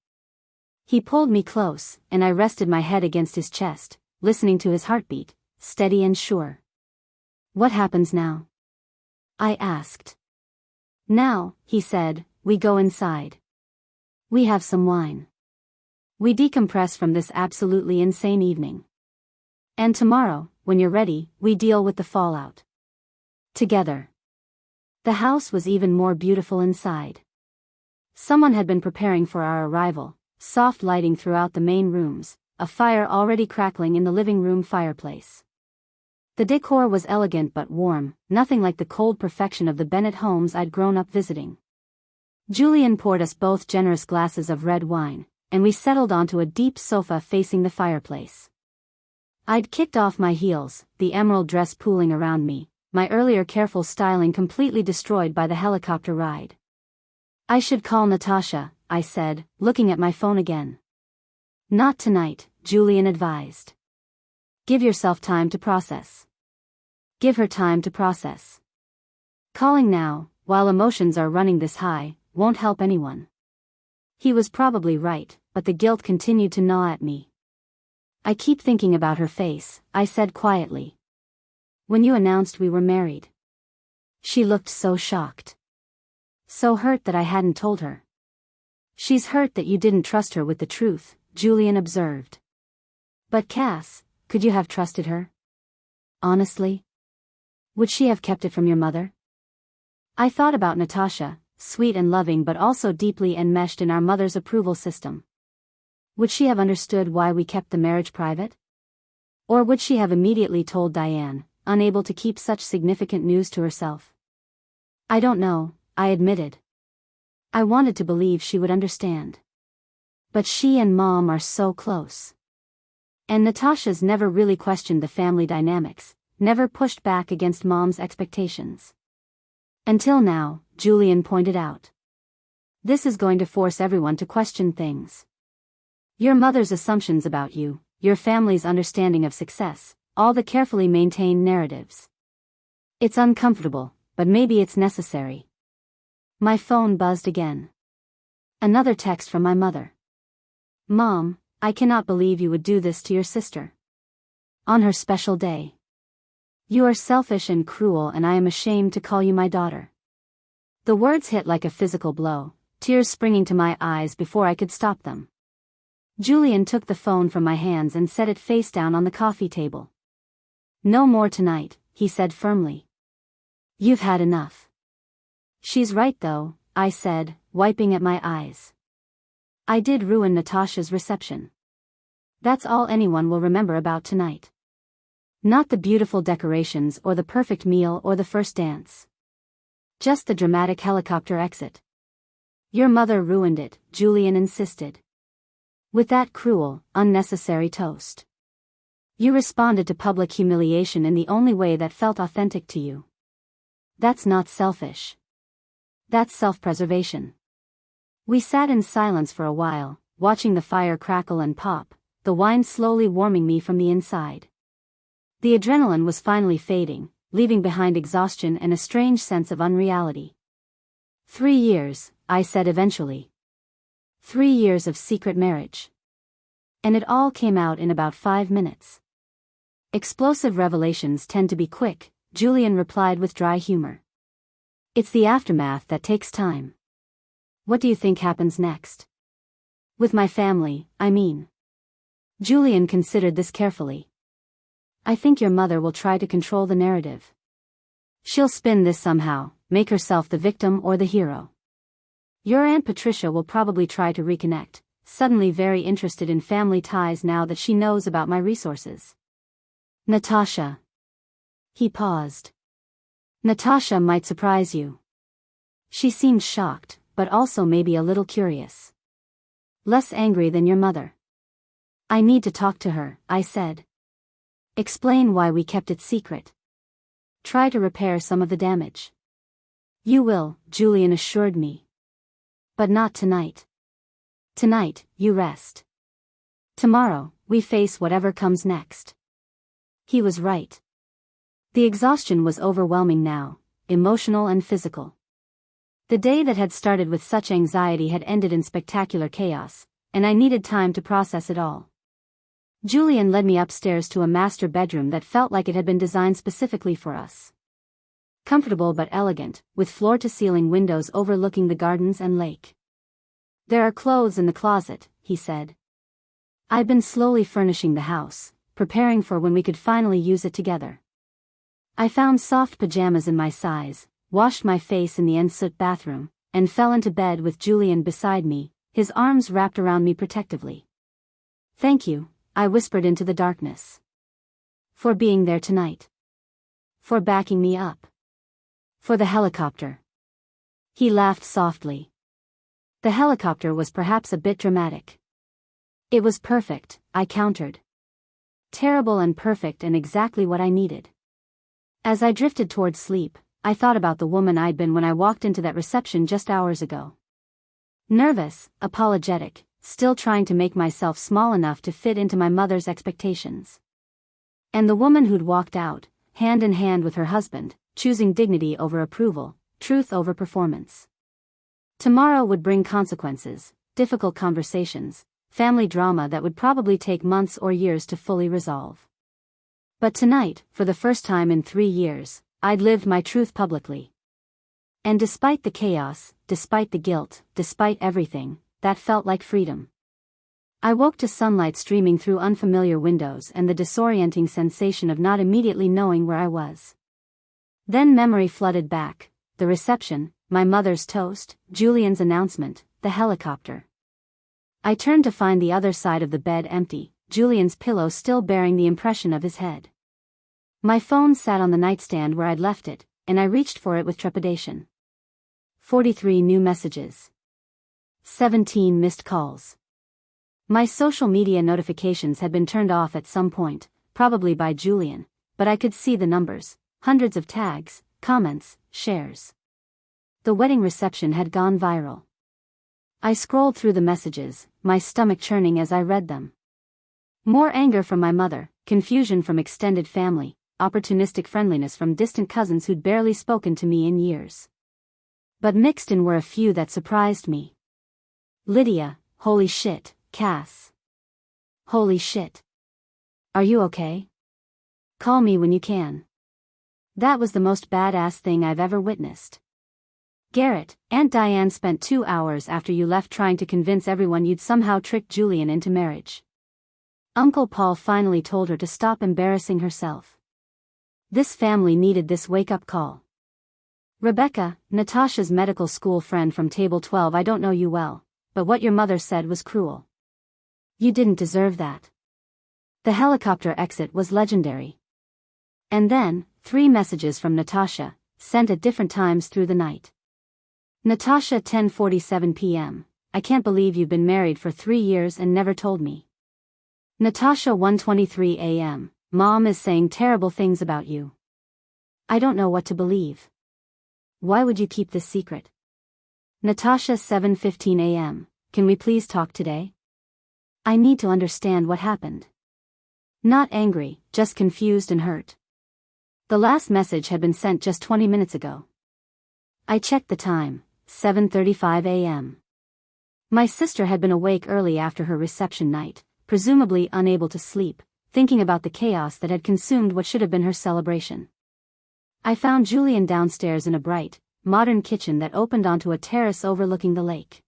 He pulled me close, and I rested my head against his chest, listening to his heartbeat, steady and sure. What happens now? I asked. Now, he said, we go inside. We have some wine. We decompress from this absolutely insane evening. And tomorrow, when you're ready, we deal with the fallout. Together. The house was even more beautiful inside. Someone had been preparing for our arrival, soft lighting throughout the main rooms, a fire already crackling in the living room fireplace. The decor was elegant but warm, nothing like the cold perfection of the Bennett homes I'd grown up visiting. Julian poured us both generous glasses of red wine, and we settled onto a deep sofa facing the fireplace. I'd kicked off my heels, the emerald dress pooling around me, my earlier careful styling completely destroyed by the helicopter ride. I should call Natasha, I said, looking at my phone again. Not tonight, Julian advised. Give yourself time to process. Give her time to process. Calling now, while emotions are running this high, won't help anyone. He was probably right, but the guilt continued to gnaw at me. I keep thinking about her face, I said quietly. When you announced we were married. She looked so shocked. So hurt that I hadn't told her. She's hurt that you didn't trust her with the truth, Julian observed. But Cass, could you have trusted her? Honestly? Would she have kept it from your mother? I thought about Natasha, sweet and loving but also deeply enmeshed in our mother's approval system. Would she have understood why we kept the marriage private? Or would she have immediately told Diane, unable to keep such significant news to herself? I don't know, I admitted. I wanted to believe she would understand. But she and Mom are so close. And Natasha's never really questioned the family dynamics, never pushed back against Mom's expectations. Until now, Julian pointed out. This is going to force everyone to question things. Your mother's assumptions about you, your family's understanding of success, all the carefully maintained narratives. It's uncomfortable, but maybe it's necessary. My phone buzzed again. Another text from my mother. Mom, I cannot believe you would do this to your sister. On her special day. You are selfish and cruel, and I am ashamed to call you my daughter. The words hit like a physical blow, tears springing to my eyes before I could stop them. Julian took the phone from my hands and set it face down on the coffee table. No more tonight, he said firmly. You've had enough. She's right though, I said, wiping at my eyes. I did ruin Natasha's reception. That's all anyone will remember about tonight. Not the beautiful decorations or the perfect meal or the first dance. Just the dramatic helicopter exit. Your mother ruined it, Julian insisted. With that cruel, unnecessary toast. You responded to public humiliation in the only way that felt authentic to you. That's not selfish. That's self-preservation. We sat in silence for a while, watching the fire crackle and pop, the wine slowly warming me from the inside. The adrenaline was finally fading, leaving behind exhaustion and a strange sense of unreality. 3 years, I said eventually. 3 years of secret marriage. And it all came out in about 5 minutes. Explosive revelations tend to be quick, Julian replied with dry humor. It's the aftermath that takes time. What do you think happens next? With my family, I mean. Julian considered this carefully. I think your mother will try to control the narrative. She'll spin this somehow, make herself the victim or the hero. Your Aunt Patricia will probably try to reconnect, suddenly very interested in family ties now that she knows about my resources. Natasha. He paused. Natasha might surprise you. She seemed shocked, but also maybe a little curious. Less angry than your mother. I need to talk to her, I said. Explain why we kept it secret. Try to repair some of the damage. You will, Julian assured me. But not tonight. Tonight, you rest. Tomorrow, we face whatever comes next. He was right. The exhaustion was overwhelming now, emotional and physical. The day that had started with such anxiety had ended in spectacular chaos, and I needed time to process it all. Julian led me upstairs to a master bedroom that felt like it had been designed specifically for us. Comfortable but elegant, with floor-to-ceiling windows overlooking the gardens and lake. There are clothes in the closet, he said. I've been slowly furnishing the house, preparing for when we could finally use it together. I found soft pajamas in my size, washed my face in the ensuite bathroom, and fell into bed with Julian beside me, his arms wrapped around me protectively. Thank you, I whispered into the darkness. For being there tonight. For backing me up. For the helicopter. He laughed softly. The helicopter was perhaps a bit dramatic. It was perfect, I countered. Terrible and perfect and exactly what I needed. As I drifted toward sleep, I thought about the woman I'd been when I walked into that reception just hours ago. Nervous, apologetic, still trying to make myself small enough to fit into my mother's expectations. And the woman who'd walked out, hand in hand with her husband, choosing dignity over approval, truth over performance. Tomorrow would bring consequences, difficult conversations, family drama that would probably take months or years to fully resolve. But tonight, for the first time in 3 years, I'd lived my truth publicly. And despite the chaos, despite the guilt, despite everything, that felt like freedom. I woke to sunlight streaming through unfamiliar windows and the disorienting sensation of not immediately knowing where I was. Then memory flooded back, the reception, my mother's toast, Julian's announcement, the helicopter. I turned to find the other side of the bed empty, Julian's pillow still bearing the impression of his head. My phone sat on the nightstand where I'd left it, and I reached for it with trepidation. 43 new messages. 17 missed calls. My social media notifications had been turned off at some point, probably by Julian, but I could see the numbers, hundreds of tags, comments, shares. The wedding reception had gone viral. I scrolled through the messages, my stomach churning as I read them. More anger from my mother, confusion from extended family, opportunistic friendliness from distant cousins who'd barely spoken to me in years. But mixed in were a few that surprised me. Lydia, holy shit, Cass. Holy shit. Are you okay? Call me when you can. That was the most badass thing I've ever witnessed. Garrett, Aunt Diane spent 2 hours after you left trying to convince everyone you'd somehow tricked Julian into marriage. Uncle Paul finally told her to stop embarrassing herself. This family needed this wake-up call. Rebecca, Natasha's medical school friend from Table 12, I don't know you well, but what your mother said was cruel. You didn't deserve that. The helicopter exit was legendary. And then, 3 messages from Natasha, sent at different times through the night. Natasha, 10:47 p.m. I can't believe you've been married for 3 years and never told me. Natasha, 1:23 a.m. Mom is saying terrible things about you. I don't know what to believe. Why would you keep this secret? Natasha, 7:15 a.m. Can we please talk today? I need to understand what happened. Not angry, just confused and hurt. The last message had been sent just 20 minutes ago. I checked the time, 7:35 a.m. My sister had been awake early after her reception night, presumably unable to sleep, thinking about the chaos that had consumed what should have been her celebration. I found Julian downstairs in a bright, modern kitchen that opened onto a terrace overlooking the lake.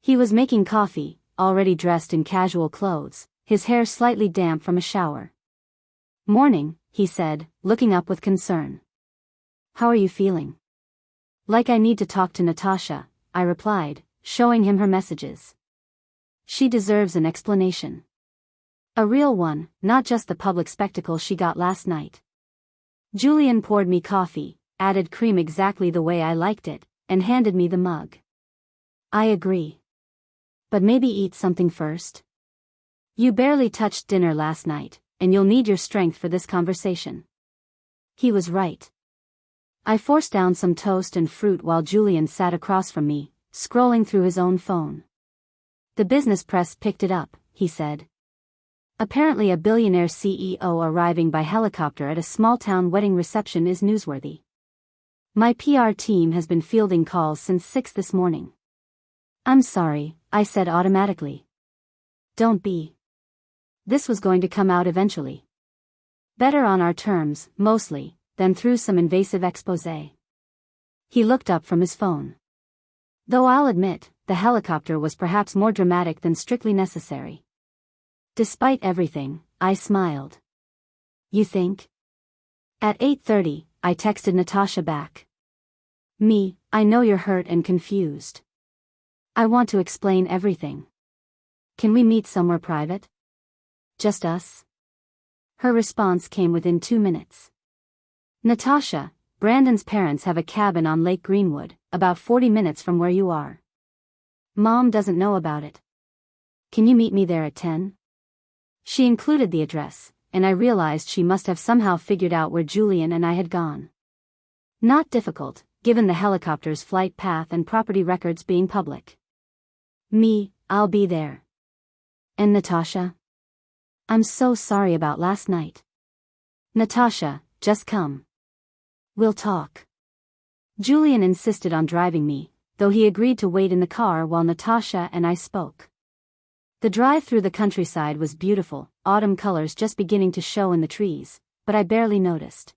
He was making coffee, already dressed in casual clothes, his hair slightly damp from a shower. Morning, he said, looking up with concern. How are you feeling? Like I need to talk to Natasha, I replied, showing him her messages. She deserves an explanation. A real one, not just the public spectacle she got last night. Julian poured me coffee, added cream exactly the way I liked it, and handed me the mug. I agree. But maybe eat something first? You barely touched dinner last night, and you'll need your strength for this conversation. He was right. I forced down some toast and fruit while Julian sat across from me, scrolling through his own phone. The business press picked it up, he said. Apparently a billionaire CEO arriving by helicopter at a small-town wedding reception is newsworthy. My PR team has been fielding calls since 6 this morning. I'm sorry, I said automatically. Don't be. This was going to come out eventually. Better on our terms, mostly, than through some invasive exposé. He looked up from his phone. Though I'll admit, the helicopter was perhaps more dramatic than strictly necessary. Despite everything, I smiled. You think? At 8:30, I texted Natasha back. I know you're hurt and confused. I want to explain everything. Can we meet somewhere private? Just us? Her response came within 2 minutes. Natasha, Brandon's parents have a cabin on Lake Greenwood, about 40 minutes from where you are. Mom doesn't know about it. Can you meet me there at 10? She included the address, and I realized she must have somehow figured out where Julian and I had gone. Not difficult, given the helicopter's flight path and property records being public. I'll be there. And Natasha? I'm so sorry about last night. Natasha, just come. We'll talk. Julian insisted on driving me, though he agreed to wait in the car while Natasha and I spoke. The drive through the countryside was beautiful, autumn colors just beginning to show in the trees, but I barely noticed.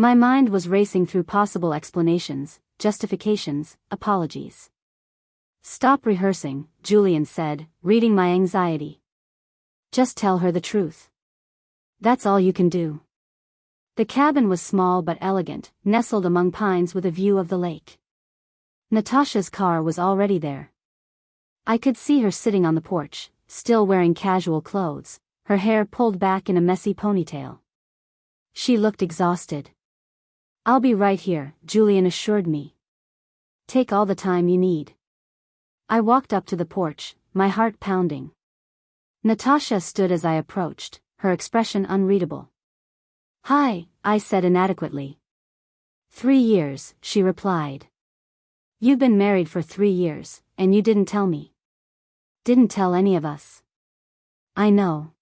My mind was racing through possible explanations, justifications, apologies. "Stop rehearsing," Julian said, reading my anxiety. "Just tell her the truth. That's all you can do." The cabin was small but elegant, nestled among pines with a view of the lake. Natasha's car was already there. I could see her sitting on the porch, still wearing casual clothes, her hair pulled back in a messy ponytail. She looked exhausted. "I'll be right here," Julian assured me. "Take all the time you need." I walked up to the porch, my heart pounding. Natasha stood as I approached, her expression unreadable. "Hi," I said inadequately. "3 years," she replied. "You've been married for 3 years, and you didn't tell me." "Didn't tell any of us." "I know.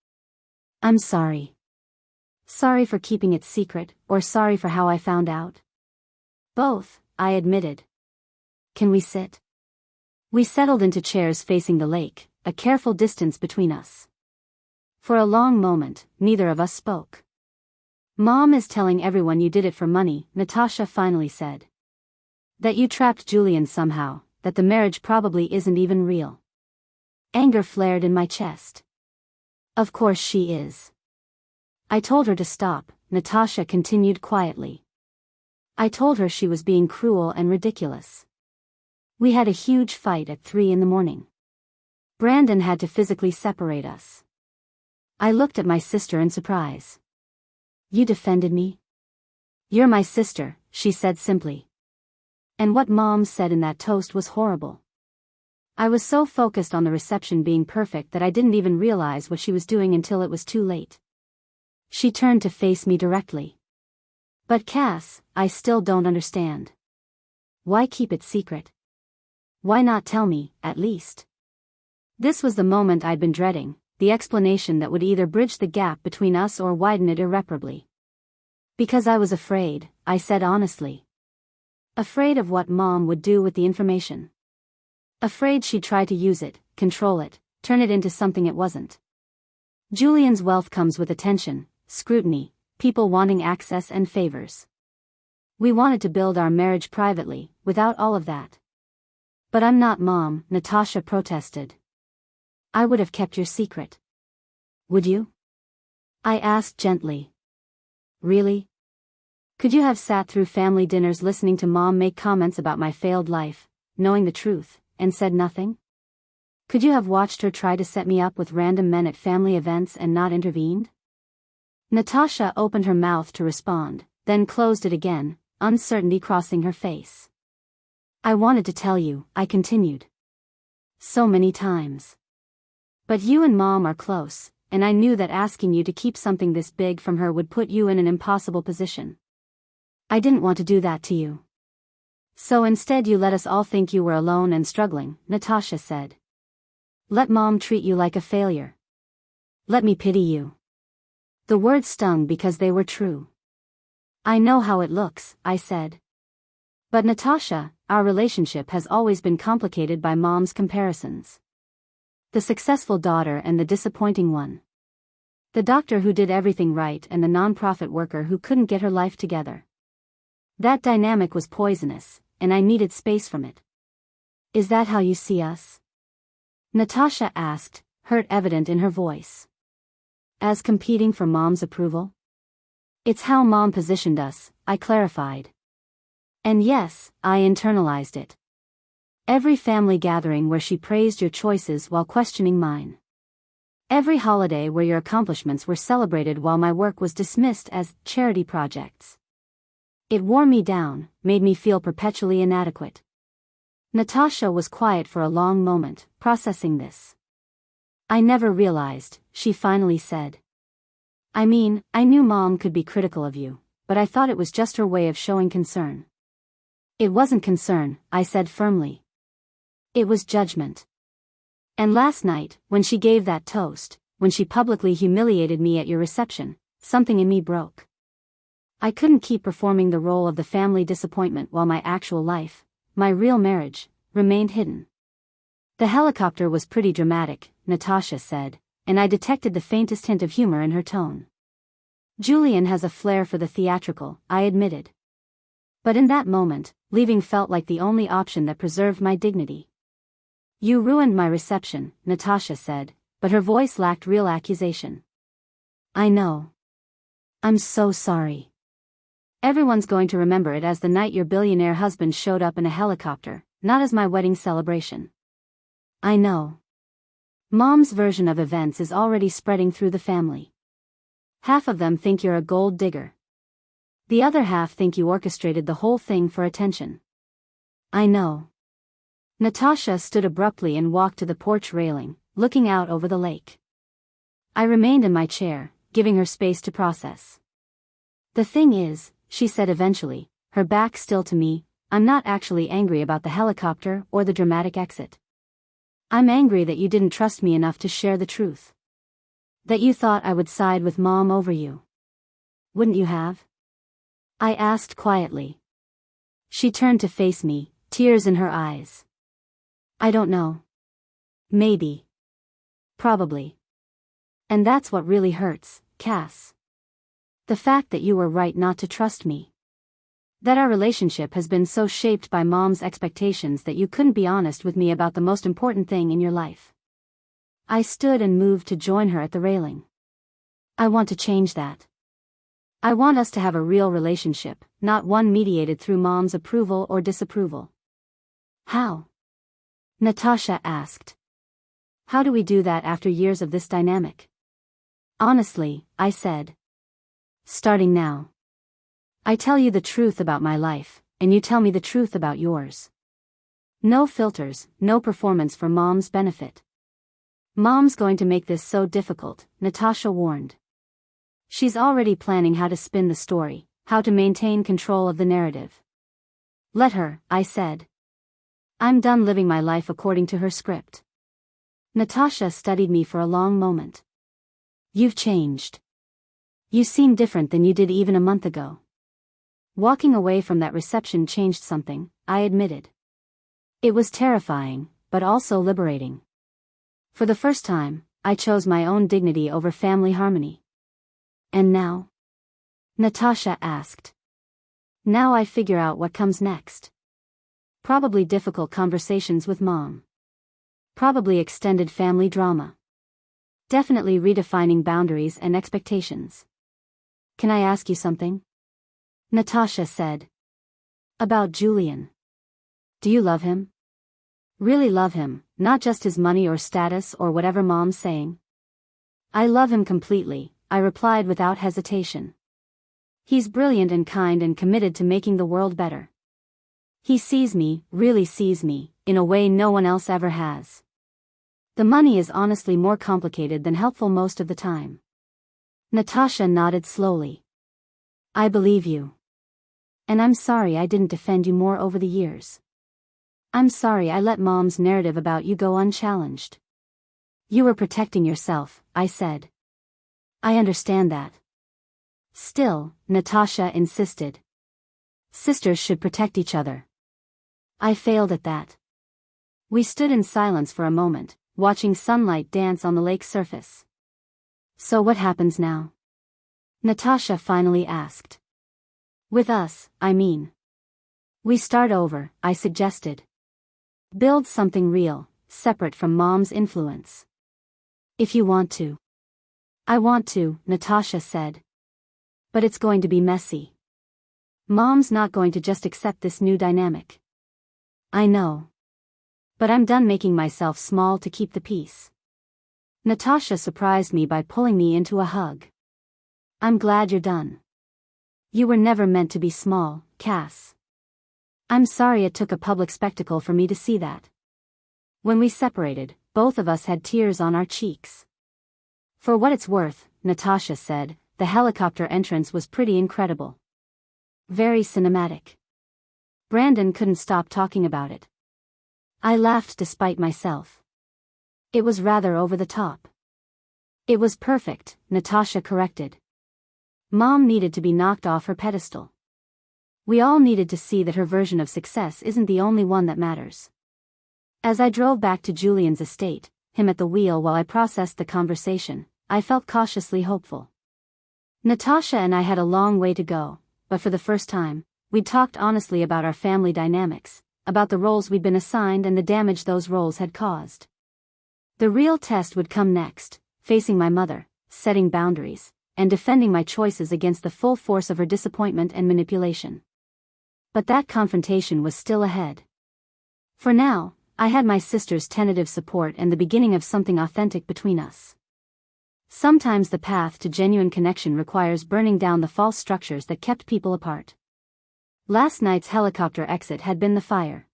I'm sorry." "Sorry for keeping it secret, or sorry for how I found out?" "Both," I admitted. "Can we sit?" We settled into chairs facing the lake, a careful distance between us. For a long moment, neither of us spoke. "Mom is telling everyone you did it for money," Natasha finally said. "That you trapped Julian somehow, that the marriage probably isn't even real." Anger flared in my chest. "Of course she is." "I told her to stop," Natasha continued quietly. "I told her she was being cruel and ridiculous. We had a huge fight at 3 in the morning. Brandon had to physically separate us." I looked at my sister in surprise. "You defended me?" "You're my sister," she said simply. And what Mom said in that toast was horrible. I was so focused on the reception being perfect that I didn't even realize what she was doing until it was too late. She turned to face me directly. "But Cass, I still don't understand. Why keep it secret? Why not tell me, at least?" This was the moment I'd been dreading, the explanation that would either bridge the gap between us or widen it irreparably. "Because I was afraid," I said honestly. "Afraid of what Mom would do with the information. Afraid she'd try to use it, control it, turn it into something it wasn't. Julian's wealth comes with attention, scrutiny, people wanting access and favors. We wanted to build our marriage privately, without all of that." "But I'm not Mom," Natasha protested. "I would have kept your secret." "Would you?" I asked gently. "Really? Could you have sat through family dinners listening to Mom make comments about my failed life, knowing the truth, and said nothing? Could you have watched her try to set me up with random men at family events and not intervened?" Natasha opened her mouth to respond, then closed it again, uncertainty crossing her face. "I wanted to tell you," I continued. "So many times. But you and Mom are close, and I knew that asking you to keep something this big from her would put you in an impossible position. I didn't want to do that to you. So instead you let us all think you were alone and struggling," Natasha said. "Let Mom treat you like a failure. Let me pity you." The words stung because they were true. "I know how it looks," I said. "But Natasha, our relationship has always been complicated by Mom's comparisons. The successful daughter and the disappointing one. The doctor who did everything right and the nonprofit worker who couldn't get her life together. That dynamic was poisonous, and I needed space from it." "Is that how you see us?" Natasha asked, hurt evident in her voice. "As competing for Mom's approval?" "It's how Mom positioned us," I clarified. "And yes, I internalized it. Every family gathering where she praised your choices while questioning mine. Every holiday where your accomplishments were celebrated while my work was dismissed as charity projects. It wore me down, made me feel perpetually inadequate." Natasha was quiet for a long moment, processing this. "I never realized," she finally said. "I mean, I knew Mom could be critical of you, but I thought it was just her way of showing concern." "It wasn't concern," I said firmly. "It was judgment. And last night, when she gave that toast, when she publicly humiliated me at your reception, something in me broke. I couldn't keep performing the role of the family disappointment while my actual life, my real marriage, remained hidden." "The helicopter was pretty dramatic," Natasha said, and I detected the faintest hint of humor in her tone. Julian has a flair for the theatrical, I admitted. But in that moment, leaving felt like the only option that preserved my dignity. You ruined my reception, Natasha said, but her voice lacked real accusation. I know. I'm so sorry. Everyone's going to remember it as the night your billionaire husband showed up in a helicopter, not as my wedding celebration. I know. Mom's version of events is already spreading through the family. Half of them think you're a gold digger. The other half think you orchestrated the whole thing for attention. I know. Natasha stood abruptly and walked to the porch railing, looking out over the lake. I remained in my chair, giving her space to process. The thing is, she said eventually, her back still to me, I'm not actually angry about the helicopter or the dramatic exit. I'm angry that you didn't trust me enough to share the truth. That you thought I would side with Mom over you. Wouldn't you have? I asked quietly. She turned to face me, tears in her eyes. I don't know. Maybe. Probably. And that's what really hurts, Cass. The fact that you were right not to trust me. That our relationship has been so shaped by Mom's expectations that you couldn't be honest with me about the most important thing in your life. I stood and moved to join her at the railing. I want to change that. I want us to have a real relationship, not one mediated through Mom's approval or disapproval. How? Natasha asked. How do we do that after years of this dynamic? Honestly, I said. Starting now. I tell you the truth about my life, and you tell me the truth about yours. No filters, no performance for Mom's benefit. Mom's going to make this so difficult, Natasha warned. She's already planning how to spin the story, how to maintain control of the narrative. Let her, I said. I'm done living my life according to her script. Natasha studied me for a long moment. You've changed. You seem different than you did even a month ago. Walking away from that reception changed something, I admitted. It was terrifying, but also liberating. For the first time, I chose my own dignity over family harmony. And now? Natasha asked. Now I figure out what comes next. Probably difficult conversations with Mom. Probably extended family drama. Definitely redefining boundaries and expectations. Can I ask you something? Natasha said. About Julian. Do you love him? Really love him, not just his money or status or whatever Mom's saying? I love him completely, I replied without hesitation. He's brilliant and kind and committed to making the world better. He sees me, really sees me, in a way no one else ever has. The money is honestly more complicated than helpful most of the time. Natasha nodded slowly. I believe you. And I'm sorry I didn't defend you more over the years. I'm sorry I let Mom's narrative about you go unchallenged. You were protecting yourself, I said. I understand that. Still, Natasha insisted. Sisters should protect each other. I failed at that. We stood in silence for a moment, watching sunlight dance on the lake's surface. So what happens now? Natasha finally asked. With us, I mean. We start over, I suggested. Build something real, separate from Mom's influence. If you want to. I want to, Natasha said. But it's going to be messy. Mom's not going to just accept this new dynamic. I know. But I'm done making myself small to keep the peace. Natasha surprised me by pulling me into a hug. I'm glad you're done. You were never meant to be small, Cass. I'm sorry it took a public spectacle for me to see that. When we separated, both of us had tears on our cheeks. For what it's worth, Natasha said, the helicopter entrance was pretty incredible. Very cinematic. Brandon couldn't stop talking about it. I laughed despite myself. It was rather over the top. It was perfect, Natasha corrected. Mom needed to be knocked off her pedestal. We all needed to see that her version of success isn't the only one that matters. As I drove back to Julian's estate, him at the wheel while I processed the conversation, I felt cautiously hopeful. Natasha and I had a long way to go, but for the first time, we'd talked honestly about our family dynamics, about the roles we'd been assigned and the damage those roles had caused. The real test would come next, facing my mother, setting boundaries, and defending my choices against the full force of her disappointment and manipulation. But that confrontation was still ahead. For now, I had my sister's tentative support and the beginning of something authentic between us. Sometimes the path to genuine connection requires burning down the false structures that kept people apart. Last night's helicopter exit had been the fire.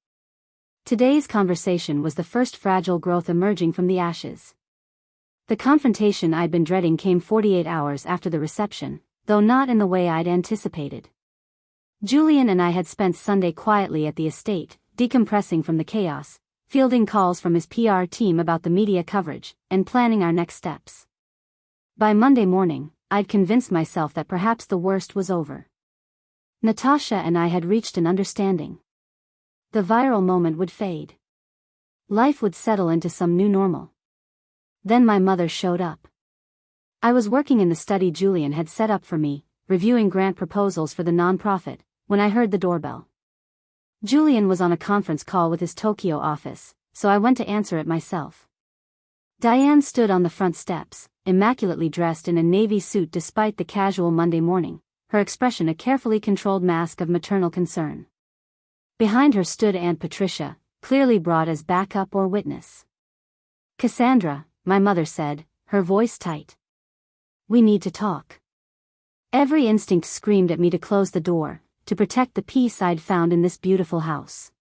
Today's conversation was the first fragile growth emerging from the ashes. The confrontation I'd been dreading came 48 hours after the reception, though not in the way I'd anticipated. Julian and I had spent Sunday quietly at the estate, decompressing from the chaos, fielding calls from his PR team about the media coverage, and planning our next steps. By Monday morning, I'd convinced myself that perhaps the worst was over. Natasha and I had reached an understanding. The viral moment would fade. Life would settle into some new normal. Then my mother showed up. I was working in the study Julian had set up for me, reviewing grant proposals for the nonprofit, when I heard the doorbell. Julian was on a conference call with his Tokyo office, so I went to answer it myself. Diane stood on the front steps, immaculately dressed in a navy suit despite the casual Monday morning, her expression a carefully controlled mask of maternal concern. Behind her stood Aunt Patricia, clearly brought as backup or witness. "Cassandra," my mother said, her voice tight. "We need to talk." Every instinct screamed at me to close the door, to protect the peace I'd found in this beautiful house.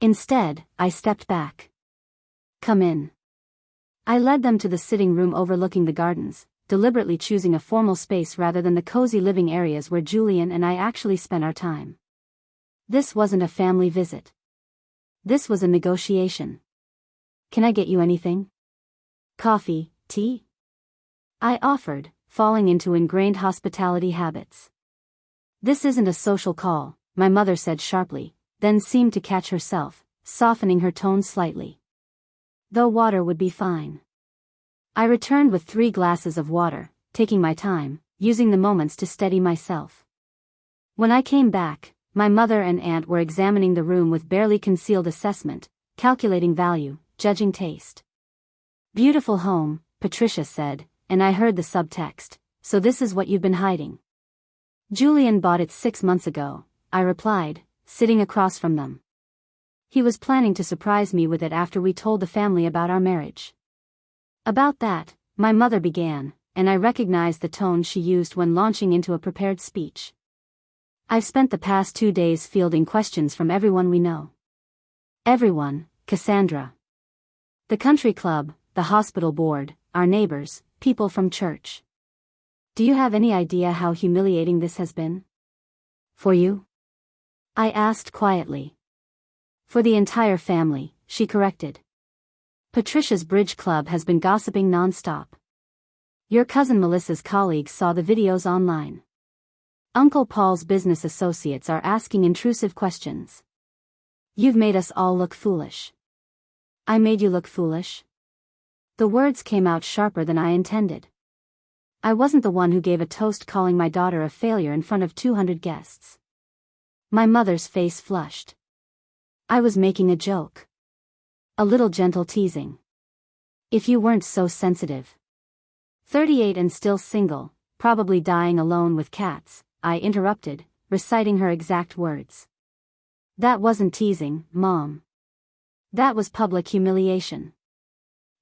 Instead, I stepped back. "Come in." I led them to the sitting room overlooking the gardens, deliberately choosing a formal space rather than the cozy living areas where Julian and I actually spent our time. This wasn't a family visit. This was a negotiation. "Can I get you anything? Coffee, tea?" I offered, falling into ingrained hospitality habits. "This isn't a social call," my mother said sharply, then seemed to catch herself, softening her tone slightly. "Though water would be fine." I returned with 3 glasses of water, taking my time, using the moments to steady myself. When I came back, my mother and aunt were examining the room with barely concealed assessment, calculating value, judging taste. "Beautiful home," Patricia said, and I heard the subtext, "So this is what you've been hiding." "Julian bought it 6 months ago," I replied, sitting across from them. "He was planning to surprise me with it after we told the family about our marriage." "About that," my mother began, and I recognized the tone she used when launching into a prepared speech. "I've spent the past 2 days fielding questions from everyone we know." "Everyone, Cassandra." "The country club, the hospital board, our neighbors, people from church." "Do you have any idea how humiliating this has been?" "For you?" I asked quietly. "For the entire family," she corrected. "Patricia's bridge club has been gossiping non-stop. Your cousin Melissa's colleagues saw the videos online. Uncle Paul's business associates are asking intrusive questions. You've made us all look foolish." "I made you look foolish?" The words came out sharper than I intended. I wasn't the one who gave a toast calling my daughter a failure in front of 200 guests. My mother's face flushed. "I was making a joke. A little gentle teasing. If you weren't so sensitive." 38 and still single, probably dying alone with cats, I interrupted, reciting her exact words. "That wasn't teasing, Mom. That was public humiliation."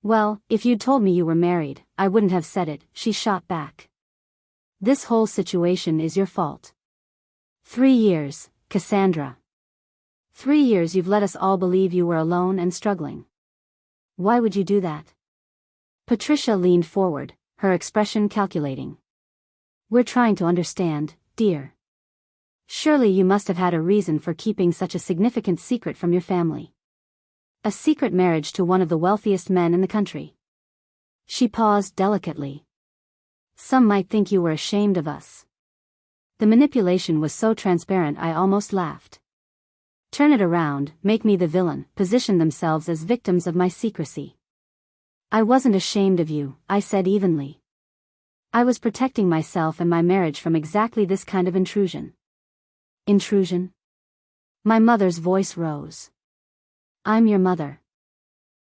"Well, if you'd told me you were married, I wouldn't have said it," she shot back. "This whole situation is your fault. 3 years, Cassandra. 3 years you've let us all believe you were alone and struggling. Why would you do that?" Patricia leaned forward, her expression calculating. "We're trying to understand, dear. Surely you must have had a reason for keeping such a significant secret from your family. A secret marriage to one of the wealthiest men in the country." She paused delicately. "Some might think you were ashamed of us." The manipulation was so transparent I almost laughed. "Turn it around, make me the villain," position themselves as victims of my secrecy. "I wasn't ashamed of you," I said evenly. I was protecting myself and my marriage from exactly this kind of intrusion. Intrusion? My mother's voice rose. I'm your mother.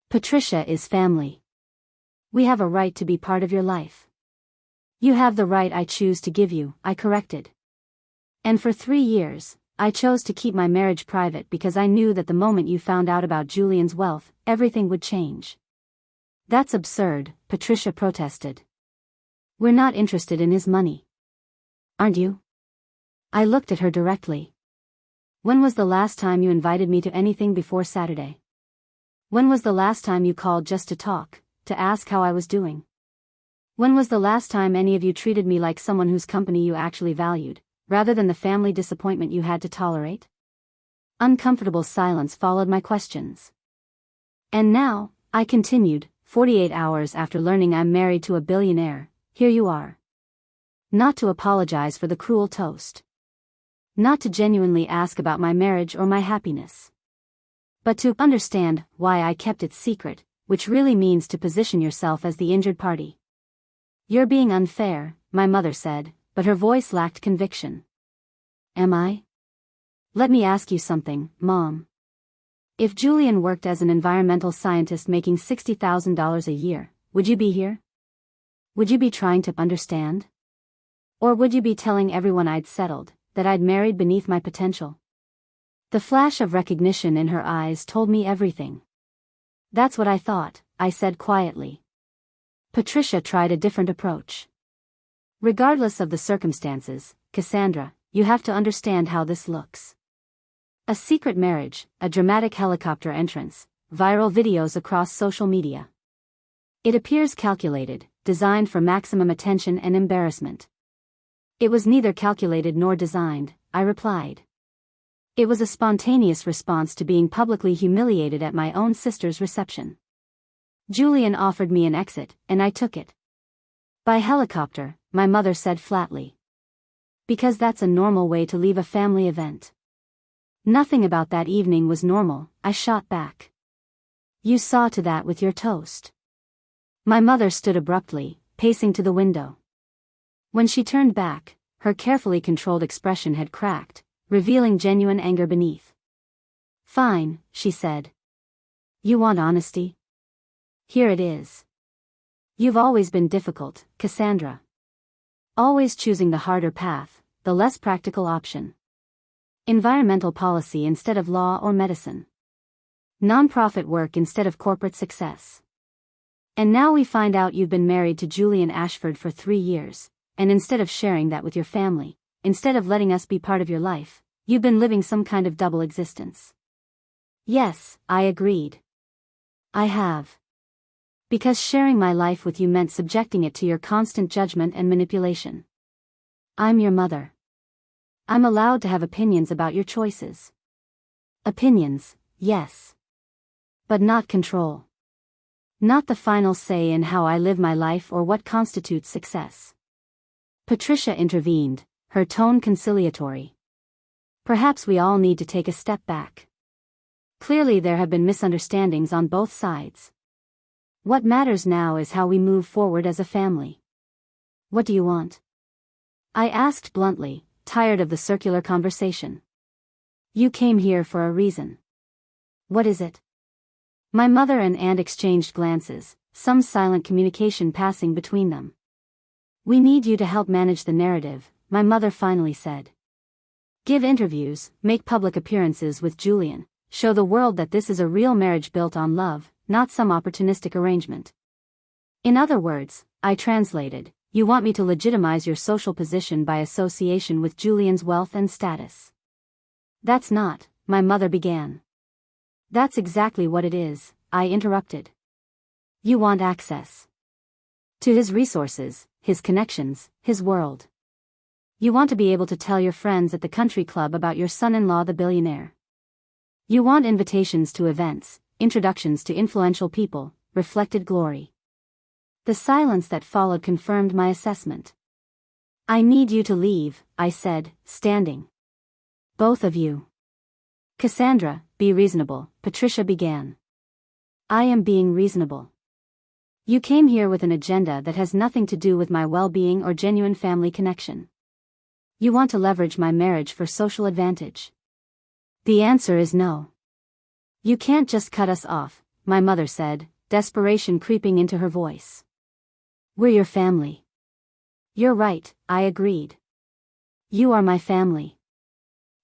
Patricia is family. We have a right to be part of your life. You have the right I choose to give you, I corrected. And for 3 years, I chose to keep my marriage private because I knew that the moment you found out about Julian's wealth, everything would change. That's absurd, Patricia protested. We're not interested in his money. Aren't you? I looked at her directly. When was the last time you invited me to anything before Saturday? When was the last time you called just to talk, to ask how I was doing? When was the last time any of you treated me like someone whose company you actually valued, rather than the family disappointment you had to tolerate? Uncomfortable silence followed my questions. And now, I continued, 48 hours after learning I'm married to a billionaire, here you are. Not to apologize for the cruel toast. Not to genuinely ask about my marriage or my happiness. But to understand why I kept it secret, which really means to position yourself as the injured party. You're being unfair, my mother said, but her voice lacked conviction. Am I? Let me ask you something, Mom. If Julian worked as an environmental scientist making $60,000 a year, would you be here? Would you be trying to understand? Or would you be telling everyone I'd settled, that I'd married beneath my potential? The flash of recognition in her eyes told me everything. That's what I thought, I said quietly. Patricia tried a different approach. Regardless of the circumstances, Cassandra, you have to understand how this looks. A secret marriage, a dramatic helicopter entrance, viral videos across social media. It appears calculated, designed for maximum attention and embarrassment. It was neither calculated nor designed, I replied. It was a spontaneous response to being publicly humiliated at my own sister's reception. Julian offered me an exit, and I took it. By helicopter, my mother said flatly. Because that's a normal way to leave a family event. Nothing about that evening was normal, I shot back. You saw to that with your toast. My mother stood abruptly, pacing to the window. When she turned back, her carefully controlled expression had cracked, revealing genuine anger beneath. Fine, she said. You want honesty? Here it is. You've always been difficult, Cassandra. Always choosing the harder path, the less practical option. Environmental policy instead of law or medicine. Nonprofit work instead of corporate success. And now we find out you've been married to Julian Ashford for 3 years, and instead of sharing that with your family, instead of letting us be part of your life, you've been living some kind of double existence. Yes, I agreed. I have. Because sharing my life with you meant subjecting it to your constant judgment and manipulation. I'm your mother. I'm allowed to have opinions about your choices. Opinions, yes. But not control. Not the final say in how I live my life or what constitutes success. Patricia intervened, her tone conciliatory. Perhaps we all need to take a step back. Clearly there have been misunderstandings on both sides. What matters now is how we move forward as a family. What do you want? I asked bluntly, tired of the circular conversation. You came here for a reason. What is it? My mother and aunt exchanged glances, some silent communication passing between them. We need you to help manage the narrative, my mother finally said. Give interviews, make public appearances with Julian, show the world that this is a real marriage built on love, not some opportunistic arrangement. In other words, I translated, you want me to legitimize your social position by association with Julian's wealth and status. That's not, my mother began. That's exactly what it is, I interrupted. You want access to his resources, his connections, his world. You want to be able to tell your friends at the country club about your son-in-law the billionaire. You want invitations to events, introductions to influential people, reflected glory. The silence that followed confirmed my assessment. I need you to leave, I said, standing. Both of you. Cassandra, be reasonable, Patricia began. I am being reasonable. You came here with an agenda that has nothing to do with my well-being or genuine family connection. You want to leverage my marriage for social advantage. The answer is no. You can't just cut us off, my mother said, desperation creeping into her voice. We're your family. You're right, I agreed. You are my family.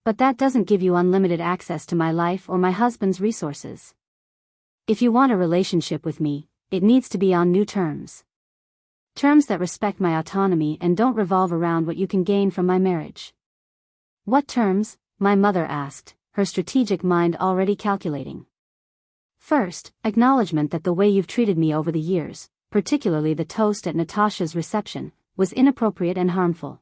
But that doesn't give you unlimited access to my life or my husband's resources. If you want a relationship with me, it needs to be on new terms. Terms that respect my autonomy and don't revolve around what you can gain from my marriage. What terms? My mother asked, her strategic mind already calculating. First, acknowledgement that the way you've treated me over the years, particularly the toast at Natasha's reception, was inappropriate and harmful.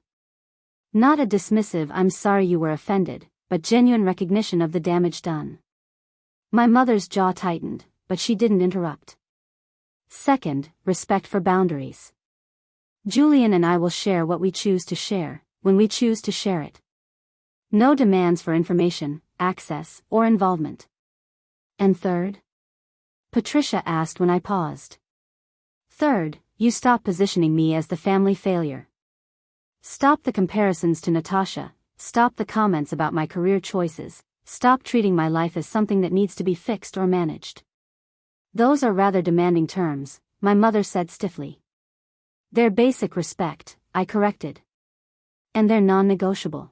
Not a dismissive "I'm sorry you were offended," but genuine recognition of the damage done. My mother's jaw tightened, but she didn't interrupt. Second, respect for boundaries. Julian and I will share what we choose to share, when we choose to share it. No demands for information, access, or involvement. And third? Patricia asked when I paused. Third, you stop positioning me as the family failure. Stop the comparisons to Natasha, stop the comments about my career choices, stop treating my life as something that needs to be fixed or managed. Those are rather demanding terms, my mother said stiffly. They're basic respect, I corrected. And they're non-negotiable.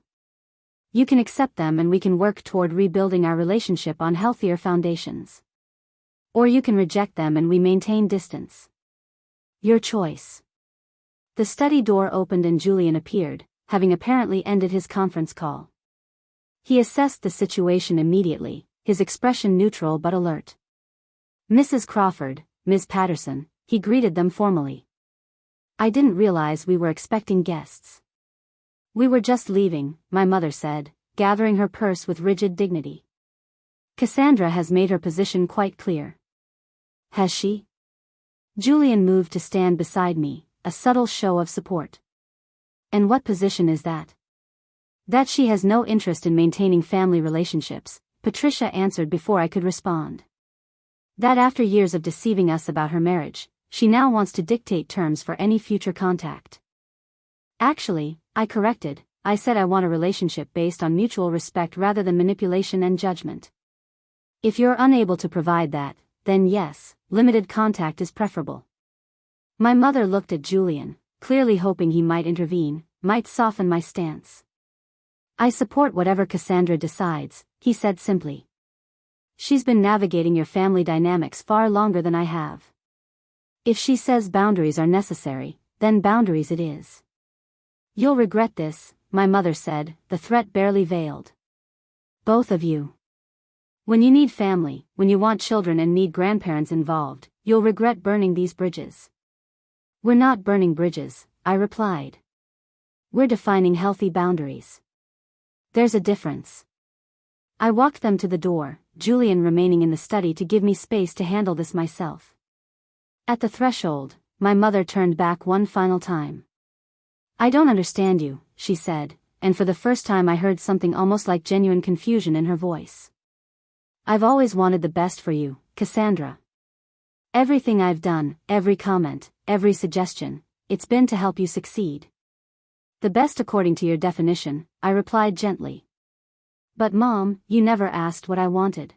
You can accept them and we can work toward rebuilding our relationship on healthier foundations. Or you can reject them and we maintain distance. Your choice. The study door opened and Julian appeared, having apparently ended his conference call. He assessed the situation immediately, his expression neutral but alert. Mrs. Crawford, Ms. Patterson, he greeted them formally. I didn't realize we were expecting guests. We were just leaving, my mother said, gathering her purse with rigid dignity. Cassandra has made her position quite clear. Has she? Julian moved to stand beside me, a subtle show of support. And what position is that? That she has no interest in maintaining family relationships, Patricia answered before I could respond. That after years of deceiving us about her marriage, she now wants to dictate terms for any future contact. Actually, I corrected, I said I want a relationship based on mutual respect rather than manipulation and judgment. If you're unable to provide that, then yes, limited contact is preferable. My mother looked at Julian, clearly hoping he might intervene, might soften my stance. I support whatever Cassandra decides, he said simply. She's been navigating your family dynamics far longer than I have. If she says boundaries are necessary, then boundaries it is. You'll regret this, my mother said, the threat barely veiled. Both of you. When you need family, when you want children and need grandparents involved, you'll regret burning these bridges. We're not burning bridges, I replied. We're defining healthy boundaries. There's a difference. I walked them to the door, Julian remaining in the study to give me space to handle this myself. At the threshold, my mother turned back one final time. I don't understand you, she said, and for the first time I heard something almost like genuine confusion in her voice. I've always wanted the best for you, Cassandra. Everything I've done, every comment, every suggestion, it's been to help you succeed. The best according to your definition, I replied gently. But Mom, you never asked what I wanted.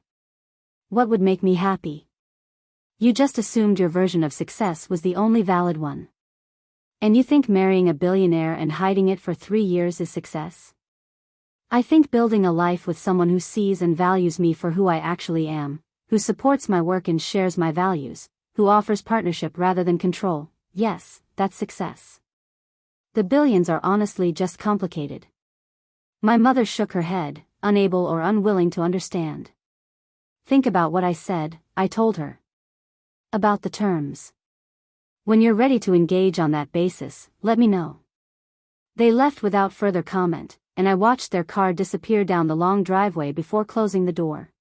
What would make me happy? You just assumed your version of success was the only valid one. And you think marrying a billionaire and hiding it for 3 years is success? I think building a life with someone who sees and values me for who I actually am, who supports my work and shares my values, who offers partnership rather than control, yes, that's success. The billions are honestly just complicated. My mother shook her head, unable or unwilling to understand. Think about what I said, I told her. About the terms. When you're ready to engage on that basis, let me know. They left without further comment, and I watched their car disappear down the long driveway before closing the door.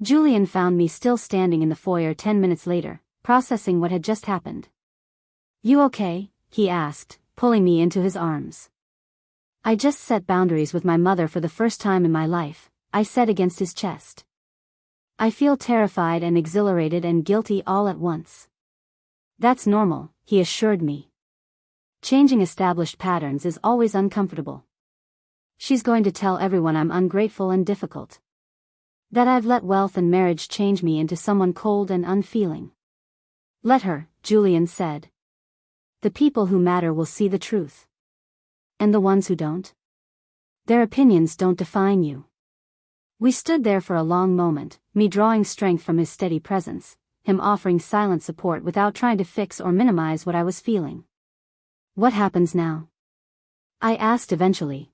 Julian found me still standing in the foyer 10 minutes later, processing what had just happened. You okay? He asked, pulling me into his arms. I just set boundaries with my mother for the first time in my life, I said against his chest. I feel terrified and exhilarated and guilty all at once. That's normal, he assured me. Changing established patterns is always uncomfortable. She's going to tell everyone I'm ungrateful and difficult. That I've let wealth and marriage change me into someone cold and unfeeling. Let her, Julian said. The people who matter will see the truth. And the ones who don't? Their opinions don't define you. We stood there for a long moment, me drawing strength from his steady presence, him offering silent support without trying to fix or minimize what I was feeling. What happens now? I asked eventually.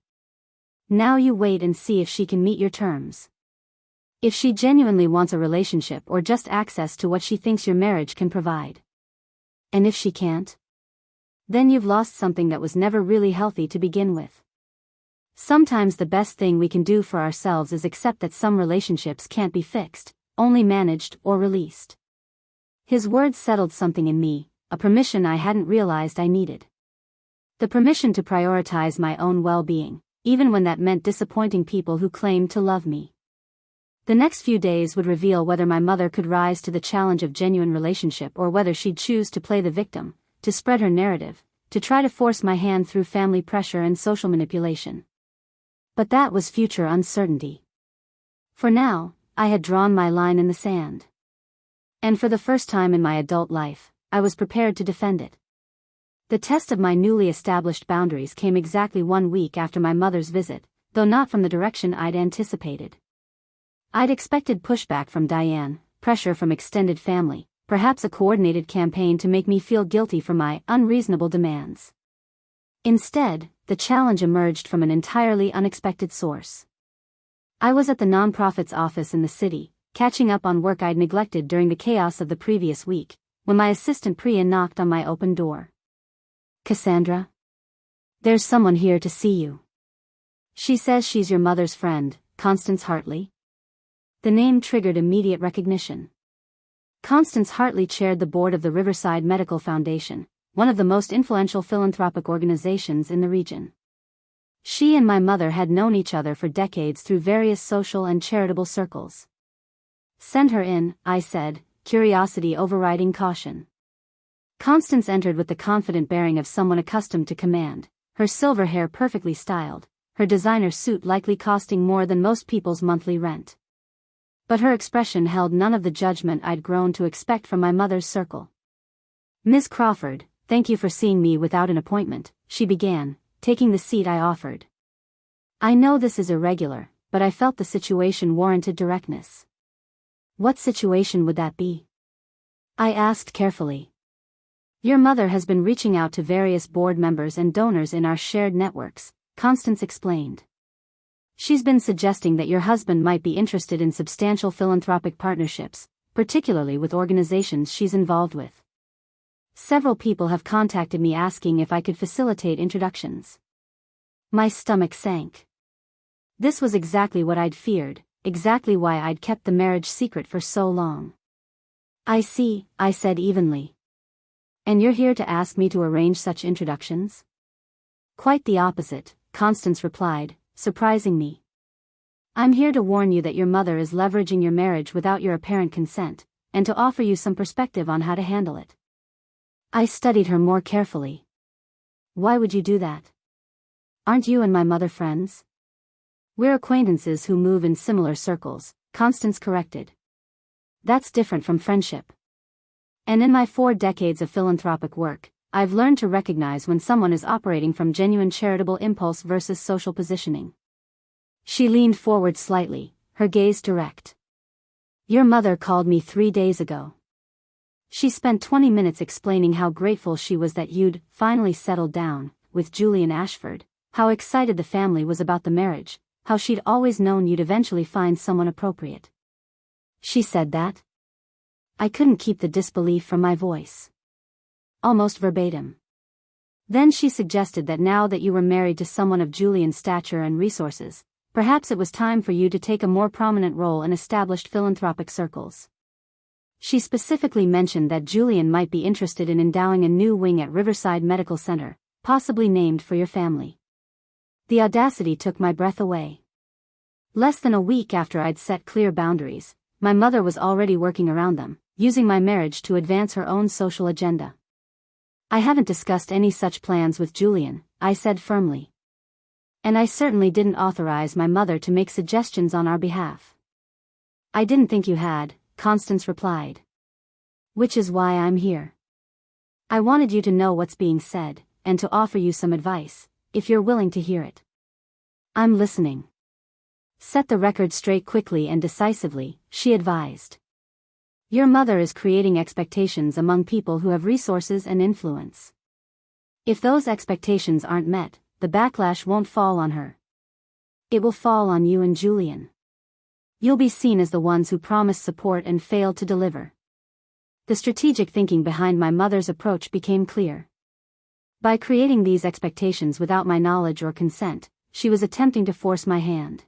Now you wait and see if she can meet your terms. If she genuinely wants a relationship or just access to what she thinks your marriage can provide. And if she can't? Then you've lost something that was never really healthy to begin with. Sometimes the best thing we can do for ourselves is accept that some relationships can't be fixed, only managed or released. His words settled something in me, a permission I hadn't realized I needed. The permission to prioritize my own well-being, even when that meant disappointing people who claimed to love me. The next few days would reveal whether my mother could rise to the challenge of genuine relationship or whether she'd choose to play the victim, to spread her narrative, to try to force my hand through family pressure and social manipulation. But that was future uncertainty. For now, I had drawn my line in the sand. And for the first time in my adult life, I was prepared to defend it. The test of my newly established boundaries came exactly 1 week after my mother's visit, though not from the direction I'd anticipated. I'd expected pushback from Diane, pressure from extended family, perhaps a coordinated campaign to make me feel guilty for my unreasonable demands. Instead, the challenge emerged from an entirely unexpected source. I was at the nonprofit's office in the city, catching up on work I'd neglected during the chaos of the previous week, when my assistant Priya knocked on my open door. Cassandra? There's someone here to see you. She says she's your mother's friend, Constance Hartley. The name triggered immediate recognition. Constance Hartley chaired the board of the Riverside Medical Foundation, one of the most influential philanthropic organizations in the region. She and my mother had known each other for decades through various social and charitable circles. Send her in, I said, curiosity overriding caution. Constance entered with the confident bearing of someone accustomed to command, her silver hair perfectly styled, her designer suit likely costing more than most people's monthly rent. But her expression held none of the judgment I'd grown to expect from my mother's circle. Miss Crawford, thank you for seeing me without an appointment, she began, taking the seat I offered. I know this is irregular, but I felt the situation warranted directness. What situation would that be? I asked carefully. Your mother has been reaching out to various board members and donors in our shared networks, Constance explained. She's been suggesting that your husband might be interested in substantial philanthropic partnerships, particularly with organizations she's involved with. Several people have contacted me asking if I could facilitate introductions. My stomach sank. This was exactly what I'd feared, exactly why I'd kept the marriage secret for so long. I see, I said evenly. And you're here to ask me to arrange such introductions? Quite the opposite, Constance replied, surprising me. I'm here to warn you that your mother is leveraging your marriage without your apparent consent, and to offer you some perspective on how to handle it. I studied her more carefully. Why would you do that? Aren't you and my mother friends? We're acquaintances who move in similar circles, Constance corrected. That's different from friendship. And in my 4 decades of philanthropic work, I've learned to recognize when someone is operating from genuine charitable impulse versus social positioning. She leaned forward slightly, her gaze direct. Your mother called me 3 days ago. She spent 20 minutes explaining how grateful she was that you'd finally settled down with Julian Ashford, how excited the family was about the marriage, how she'd always known you'd eventually find someone appropriate. She said that? I couldn't keep the disbelief from my voice. Almost verbatim. Then she suggested that now that you were married to someone of Julian's stature and resources, perhaps it was time for you to take a more prominent role in established philanthropic circles. She specifically mentioned that Julian might be interested in endowing a new wing at Riverside Medical Center, possibly named for your family. The audacity took my breath away. Less than a week after I'd set clear boundaries, my mother was already working around them, using my marriage to advance her own social agenda. I haven't discussed any such plans with Julian, I said firmly. And I certainly didn't authorize my mother to make suggestions on our behalf. I didn't think you had, Constance replied. Which is why I'm here. I wanted you to know what's being said, and to offer you some advice, if you're willing to hear it. I'm listening. Set the record straight quickly and decisively, she advised. Your mother is creating expectations among people who have resources and influence. If those expectations aren't met, the backlash won't fall on her. It will fall on you and Julian. You'll be seen as the ones who promised support and failed to deliver. The strategic thinking behind my mother's approach became clear. By creating these expectations without my knowledge or consent, she was attempting to force my hand.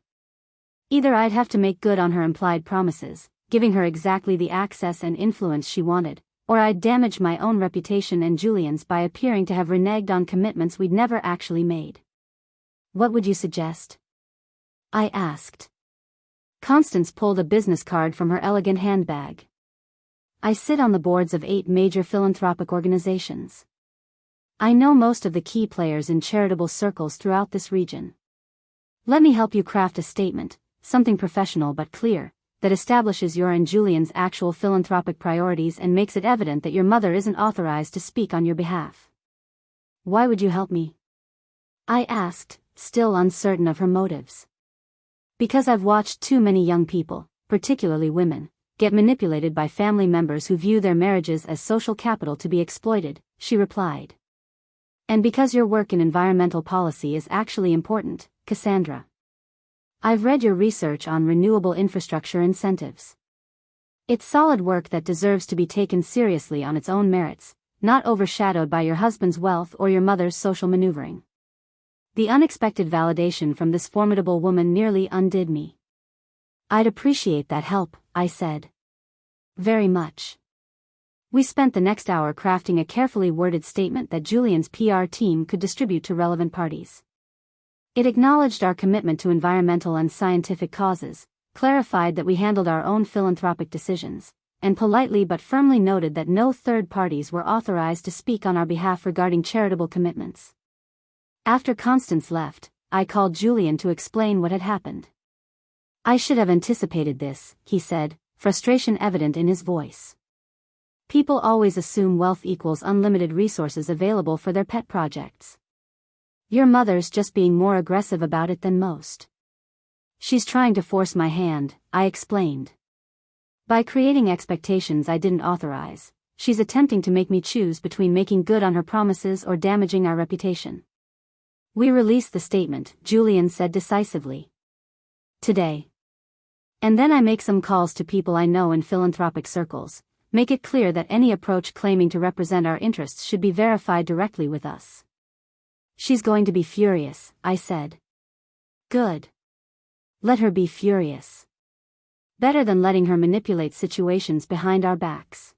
Either I'd have to make good on her implied promises, giving her exactly the access and influence she wanted, or I'd damage my own reputation and Julian's by appearing to have reneged on commitments we'd never actually made. What would you suggest? I asked. Constance pulled a business card from her elegant handbag. I sit on the boards of 8 major philanthropic organizations. I know most of the key players in charitable circles throughout this region. Let me help you craft a statement, something professional but clear, that establishes your and Julian's actual philanthropic priorities and makes it evident that your mother isn't authorized to speak on your behalf. Why would you help me? I asked, still uncertain of her motives. Because I've watched too many young people, particularly women, get manipulated by family members who view their marriages as social capital to be exploited, she replied. And because your work in environmental policy is actually important, Cassandra. I've read your research on renewable infrastructure incentives. It's solid work that deserves to be taken seriously on its own merits, not overshadowed by your husband's wealth or your mother's social maneuvering. The unexpected validation from this formidable woman nearly undid me. I'd appreciate that help, I said. Very much. We spent the next hour crafting a carefully worded statement that Julian's PR team could distribute to relevant parties. It acknowledged our commitment to environmental and scientific causes, clarified that we handled our own philanthropic decisions, and politely but firmly noted that no third parties were authorized to speak on our behalf regarding charitable commitments. After Constance left, I called Julian to explain what had happened. I should have anticipated this, he said, frustration evident in his voice. People always assume wealth equals unlimited resources available for their pet projects. Your mother's just being more aggressive about it than most. She's trying to force my hand, I explained. By creating expectations I didn't authorize, she's attempting to make me choose between making good on her promises or damaging our reputation. We released the statement, Julian said decisively. Today. And then I make some calls to people I know in philanthropic circles, make it clear that any approach claiming to represent our interests should be verified directly with us. She's going to be furious, I said. Good. Let her be furious. Better than letting her manipulate situations behind our backs.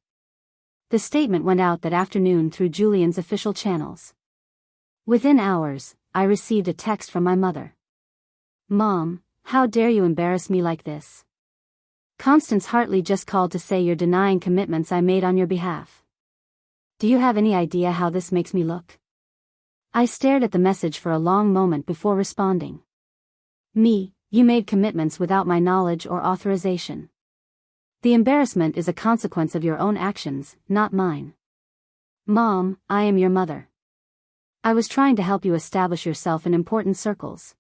The statement went out that afternoon through Julian's official channels. Within hours, I received a text from my mother. Mom, how dare you embarrass me like this? Constance Hartley just called to say you're denying commitments I made on your behalf. Do you have any idea how this makes me look? I stared at the message for a long moment before responding. Me, you made commitments without my knowledge or authorization. The embarrassment is a consequence of your own actions, not mine. Mom, I am your mother. I was trying to help you establish yourself in important circles.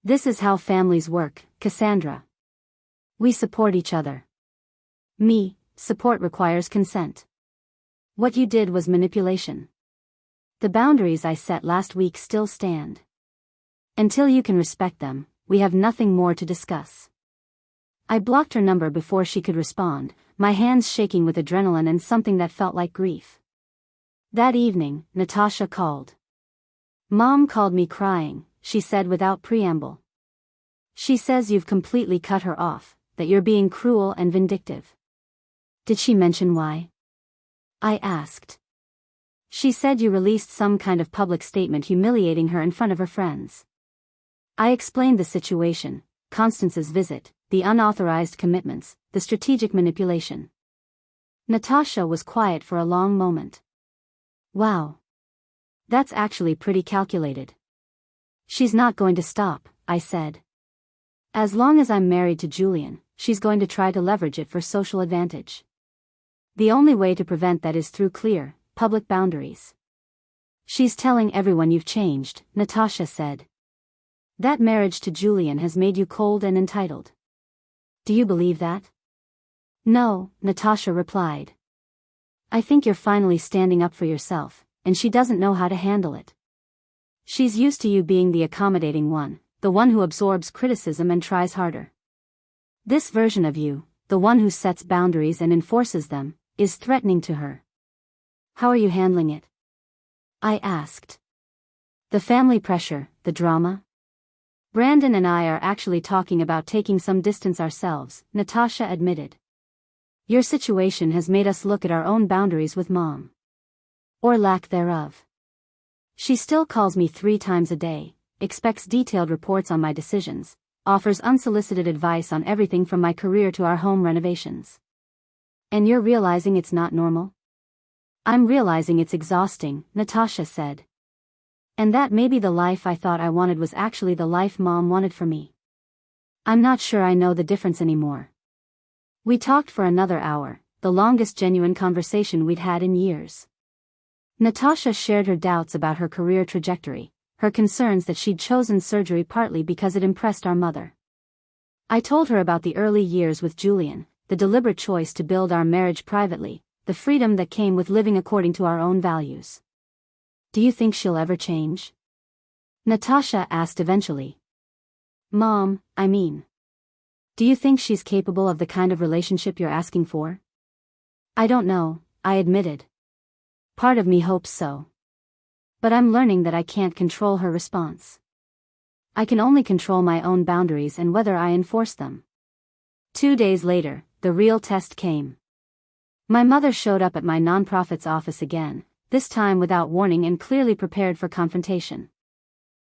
This is how families work, Cassandra. We support each other. Me, support requires consent. What you did was manipulation. The boundaries I set last week still stand. Until you can respect them, we have nothing more to discuss. I blocked her number before she could respond, my hands shaking with adrenaline and something that felt like grief. That evening, Natasha called. Mom called me crying, she said without preamble. She says you've completely cut her off, that you're being cruel and vindictive. Did she mention why? I asked. She said you released some kind of public statement humiliating her in front of her friends. I explained the situation, Constance's visit, the unauthorized commitments, the strategic manipulation. Natasha was quiet for a long moment. Wow. That's actually pretty calculated. She's not going to stop, I said. As long as I'm married to Julian, she's going to try to leverage it for social advantage. The only way to prevent that is through clear, public boundaries. She's telling everyone you've changed, Natasha said. That marriage to Julian has made you cold and entitled. Do you believe that? No, Natasha replied. I think you're finally standing up for yourself, and she doesn't know how to handle it. She's used to you being the accommodating one, the one who absorbs criticism and tries harder. This version of you, the one who sets boundaries and enforces them, is threatening to her. How are you handling it? I asked. The family pressure, the drama? Brandon and I are actually talking about taking some distance ourselves, Natasha admitted. Your situation has made us look at our own boundaries with Mom. Or lack thereof. She still calls me 3 times a day, expects detailed reports on my decisions, offers unsolicited advice on everything from my career to our home renovations. And you're realizing it's not normal? I'm realizing it's exhausting, Natasha said. And that maybe the life I thought I wanted was actually the life Mom wanted for me. I'm not sure I know the difference anymore. We talked for another hour, the longest genuine conversation we'd had in years. Natasha shared her doubts about her career trajectory, her concerns that she'd chosen surgery partly because it impressed our mother. I told her about the early years with Julian, the deliberate choice to build our marriage privately, the freedom that came with living according to our own values. Do you think she'll ever change? Natasha asked eventually. Mom, I mean. Do you think she's capable of the kind of relationship you're asking for? I don't know, I admitted. Part of me hopes so. But I'm learning that I can't control her response. I can only control my own boundaries and whether I enforce them. 2 days later, the real test came. My mother showed up at my nonprofit's office again, this time without warning and clearly prepared for confrontation.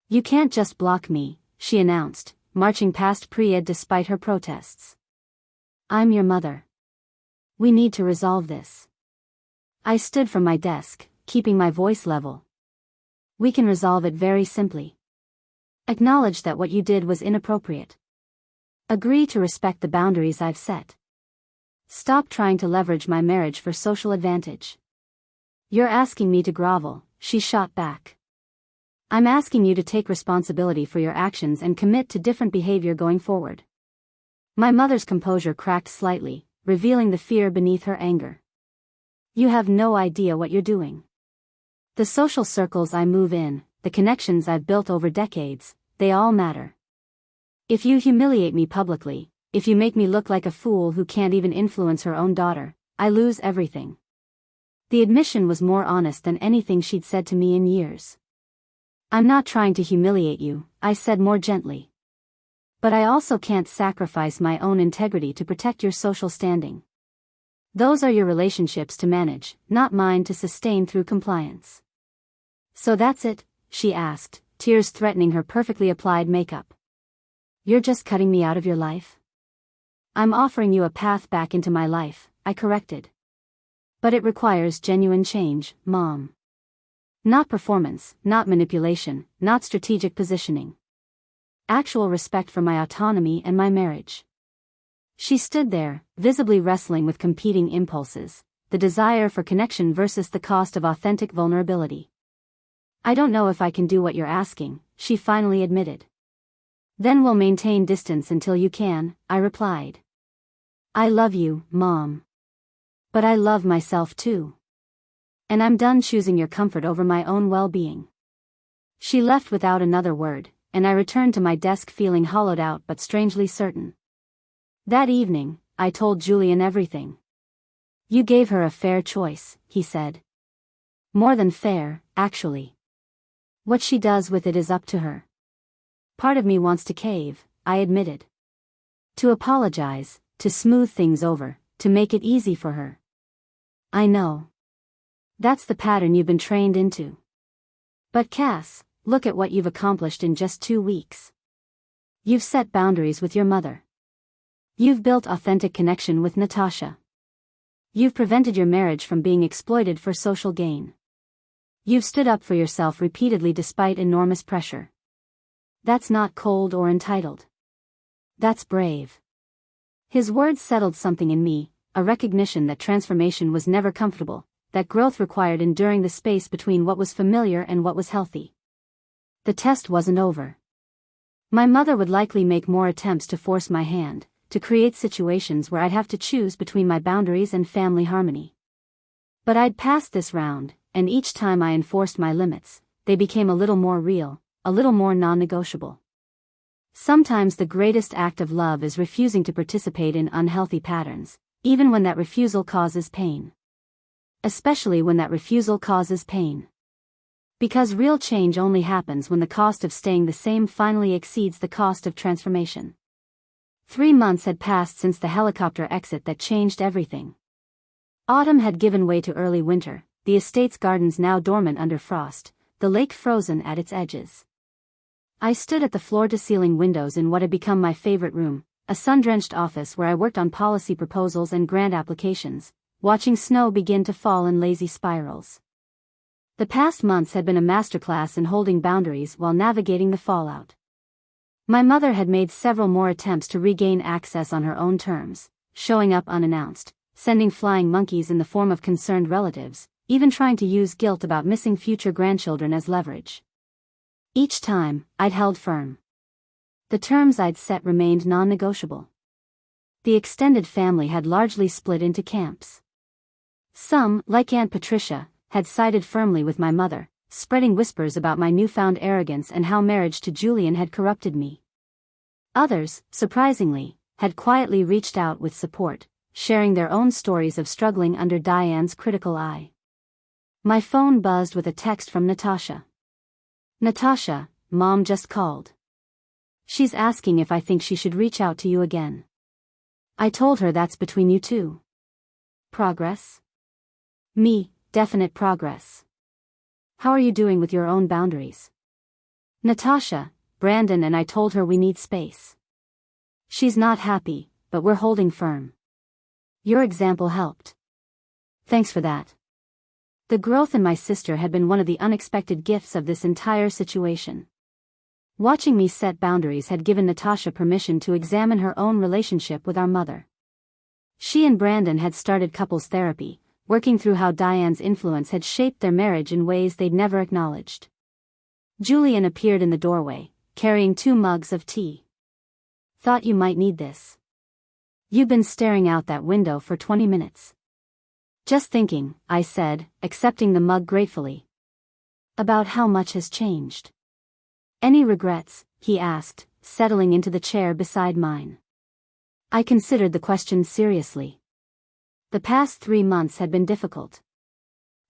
You can't just block me, she announced, marching past Priya despite her protests. I'm your mother. We need to resolve this. I stood from my desk, keeping my voice level. We can resolve it very simply. Acknowledge that what you did was inappropriate. Agree to respect the boundaries I've set. Stop trying to leverage my marriage for social advantage. You're asking me to grovel, she shot back. I'm asking you to take responsibility for your actions and commit to different behavior going forward. My mother's composure cracked slightly, revealing the fear beneath her anger. You have no idea what you're doing. The social circles I move in, the connections I've built over decades, they all matter. If you humiliate me publicly, if you make me look like a fool who can't even influence her own daughter, I lose everything. The admission was more honest than anything she'd said to me in years. I'm not trying to humiliate you, I said more gently. But I also can't sacrifice my own integrity to protect your social standing. Those are your relationships to manage, not mine to sustain through compliance. So that's it, she asked, tears threatening her perfectly applied makeup. You're just cutting me out of your life? I'm offering you a path back into my life, I corrected. But it requires genuine change, Mom. Not performance, not manipulation, not strategic positioning. Actual respect for my autonomy and my marriage. She stood there, visibly wrestling with competing impulses, the desire for connection versus the cost of authentic vulnerability. I don't know if I can do what you're asking, she finally admitted. Then we'll maintain distance until you can, I replied. I love you, Mom. But I love myself too. And I'm done choosing your comfort over my own well-being. She left without another word, and I returned to my desk feeling hollowed out but strangely certain. That evening, I told Julian everything. You gave her a fair choice, he said. More than fair, actually. What she does with it is up to her. Part of me wants to cave, I admitted. To apologize, to smooth things over, to make it easy for her. I know. That's the pattern you've been trained into. But Cass, look at what you've accomplished in just 2 weeks. You've set boundaries with your mother. You've built authentic connection with Natasha. You've prevented your marriage from being exploited for social gain. You've stood up for yourself repeatedly despite enormous pressure. That's not cold or entitled. That's brave. His words settled something in me, a recognition that transformation was never comfortable, that growth required enduring the space between what was familiar and what was healthy. The test wasn't over. My mother would likely make more attempts to force my hand, to create situations where I'd have to choose between my boundaries and family harmony. But I'd passed this round, and each time I enforced my limits, they became a little more real, a little more non-negotiable. Sometimes the greatest act of love is refusing to participate in unhealthy patterns, even when that refusal causes pain. Especially when that refusal causes pain. Because real change only happens when the cost of staying the same finally exceeds the cost of transformation. 3 months had passed since the helicopter exit that changed everything. Autumn had given way to early winter, the estate's gardens now dormant under frost, the lake frozen at its edges. I stood at the floor-to-ceiling windows in what had become my favorite room, a sun-drenched office where I worked on policy proposals and grant applications, watching snow begin to fall in lazy spirals. The past months had been a masterclass in holding boundaries while navigating the fallout. My mother had made several more attempts to regain access on her own terms, showing up unannounced, sending flying monkeys in the form of concerned relatives, even trying to use guilt about missing future grandchildren as leverage. Each time, I'd held firm. The terms I'd set remained non-negotiable. The extended family had largely split into camps. Some, like Aunt Patricia, had sided firmly with my mother, spreading whispers about my newfound arrogance and how marriage to Julian had corrupted me. Others, surprisingly, had quietly reached out with support, sharing their own stories of struggling under Diane's critical eye. My phone buzzed with a text from Natasha. "Natasha, Mom just called. She's asking if I think she should reach out to you again." I told her that's between you two. Progress? Me, definite progress. How are you doing with your own boundaries? Natasha, Brandon and I told her we need space. She's not happy, but we're holding firm. Your example helped. Thanks for that. The growth in my sister had been one of the unexpected gifts of this entire situation. Watching me set boundaries had given Natasha permission to examine her own relationship with our mother. She and Brandon had started couples therapy, working through how Diane's influence had shaped their marriage in ways they'd never acknowledged. Julian appeared in the doorway, carrying 2 mugs of tea. "Thought you might need this. You've been staring out that window for 20 minutes. "Just thinking," I said, accepting the mug gratefully. "About how much has changed." "Any regrets?" he asked, settling into the chair beside mine. I considered the question seriously. The past 3 months had been difficult.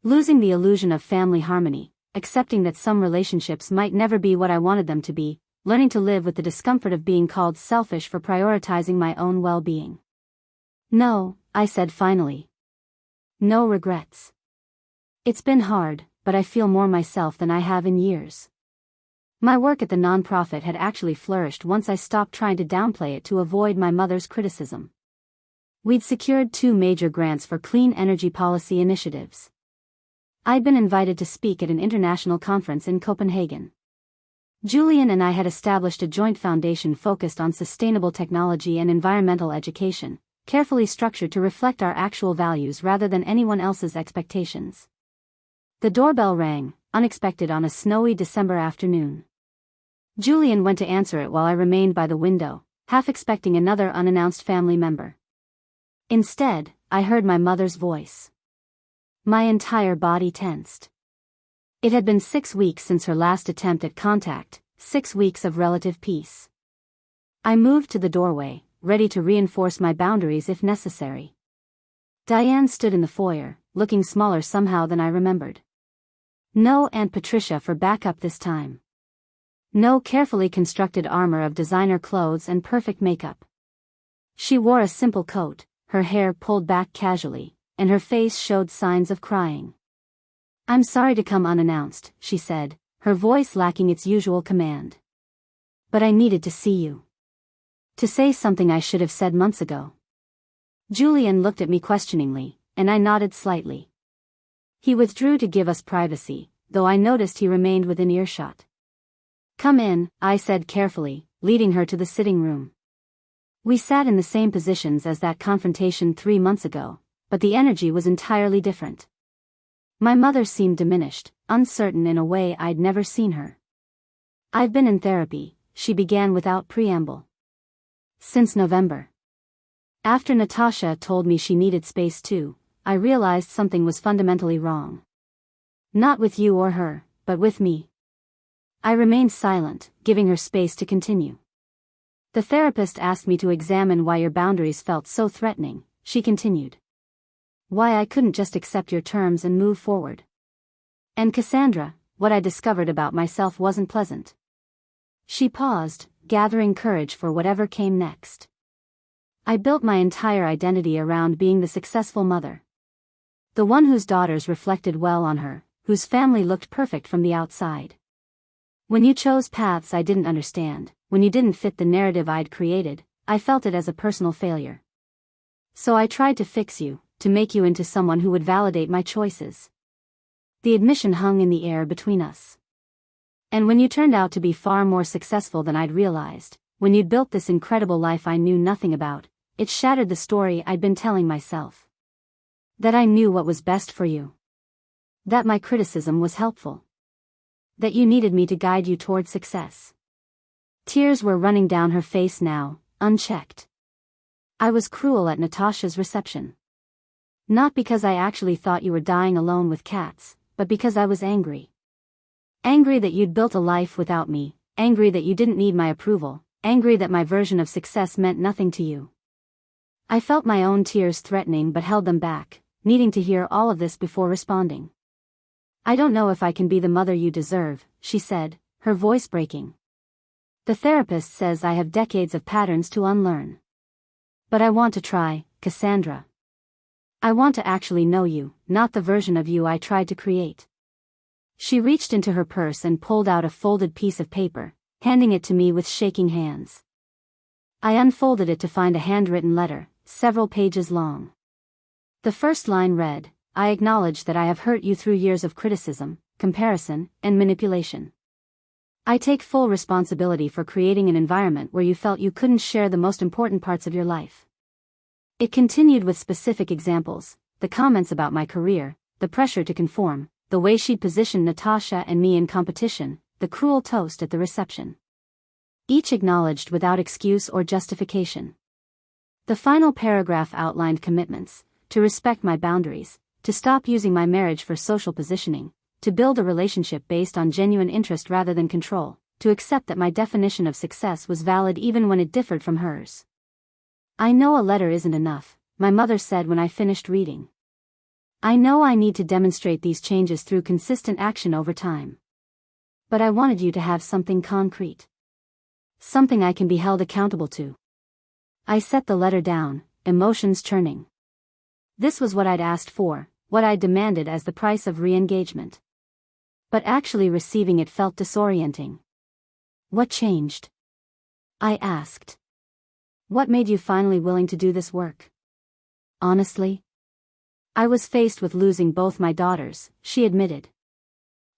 Losing the illusion of family harmony, accepting that some relationships might never be what I wanted them to be, learning to live with the discomfort of being called selfish for prioritizing my own well-being. "No," I said finally. "No regrets. It's been hard, but I feel more myself than I have in years." My work at the nonprofit had actually flourished once I stopped trying to downplay it to avoid my mother's criticism. We'd secured 2 major grants for clean energy policy initiatives. I'd been invited to speak at an international conference in Copenhagen. Julian and I had established a joint foundation focused on sustainable technology and environmental education, carefully structured to reflect our actual values rather than anyone else's expectations. The doorbell rang, unexpected on a snowy December afternoon. Julian went to answer it while I remained by the window, half expecting another unannounced family member. Instead, I heard my mother's voice. My entire body tensed. It had been 6 weeks since her last attempt at contact, 6 weeks of relative peace. I moved to the doorway, ready to reinforce my boundaries if necessary. Diane stood in the foyer, looking smaller somehow than I remembered. No Aunt Patricia for backup this time. No carefully constructed armor of designer clothes and perfect makeup. She wore a simple coat, her hair pulled back casually, and her face showed signs of crying. "I'm sorry to come unannounced," she said, her voice lacking its usual command. "But I needed to see you. To say something I should have said months ago." Julian looked at me questioningly, and I nodded slightly. He withdrew to give us privacy, though I noticed he remained within earshot. "Come in," I said carefully, leading her to the sitting room. We sat in the same positions as that confrontation 3 months ago, but the energy was entirely different. My mother seemed diminished, uncertain in a way I'd never seen her. "I've been in therapy," she began without preamble. "Since November." After Natasha told me she needed space too, I realized something was fundamentally wrong. Not with you or her, but with me. I remained silent, giving her space to continue. "The therapist asked me to examine why your boundaries felt so threatening," she continued. "Why I couldn't just accept your terms and move forward. And Cassandra, what I discovered about myself wasn't pleasant." She paused, gathering courage for whatever came next. "I built my entire identity around being the successful mother. The one whose daughters reflected well on her, whose family looked perfect from the outside. When you chose paths I didn't understand, when you didn't fit the narrative I'd created, I felt it as a personal failure. So I tried to fix you, to make you into someone who would validate my choices." The admission hung in the air between us. "And when you turned out to be far more successful than I'd realized, when you'd built this incredible life I knew nothing about, it shattered the story I'd been telling myself. That I knew what was best for you. That my criticism was helpful. That you needed me to guide you toward success." Tears were running down her face now, unchecked. "I was cruel at Natasha's reception. Not because I actually thought you were dying alone with cats, but because I was angry. Angry that you'd built a life without me, angry that you didn't need my approval, angry that my version of success meant nothing to you." I felt my own tears threatening but held them back, needing to hear all of this before responding. "I don't know if I can be the mother you deserve," she said, her voice breaking. "The therapist says I have decades of patterns to unlearn. But I want to try, Cassandra. I want to actually know you, not the version of you I tried to create." She reached into her purse and pulled out a folded piece of paper, handing it to me with shaking hands. I unfolded it to find a handwritten letter, several pages long. The first line read, "I acknowledge that I have hurt you through years of criticism, comparison, and manipulation. I take full responsibility for creating an environment where you felt you couldn't share the most important parts of your life." It continued with specific examples, the comments about my career, the pressure to conform, the way she'd positioned Natasha and me in competition, the cruel toast at the reception. Each acknowledged without excuse or justification. The final paragraph outlined commitments, to respect my boundaries, to stop using my marriage for social positioning, to build a relationship based on genuine interest rather than control, to accept that my definition of success was valid even when it differed from hers. "I know a letter isn't enough," my mother said when I finished reading. "I know I need to demonstrate these changes through consistent action over time. But I wanted you to have something concrete. Something I can be held accountable to." I set the letter down, emotions churning. This was what I'd asked for, what I'd demanded as the price of re-engagement. But actually receiving it felt disorienting. "What changed?" I asked. "What made you finally willing to do this work?" "Honestly, I was faced with losing both my daughters," she admitted.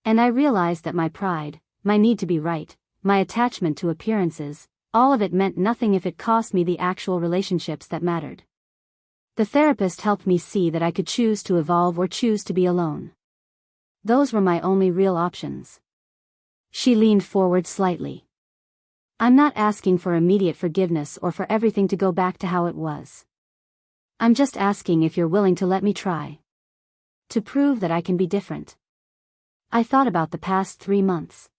"And I realized that my pride, my need to be right, my attachment to appearances, all of it meant nothing if it cost me the actual relationships that mattered. The therapist helped me see that I could choose to evolve or choose to be alone. Those were my only real options." She leaned forward slightly. "I'm not asking for immediate forgiveness or for everything to go back to how it was. I'm just asking if you're willing to let me try. To prove that I can be different." I thought about the past 3 months.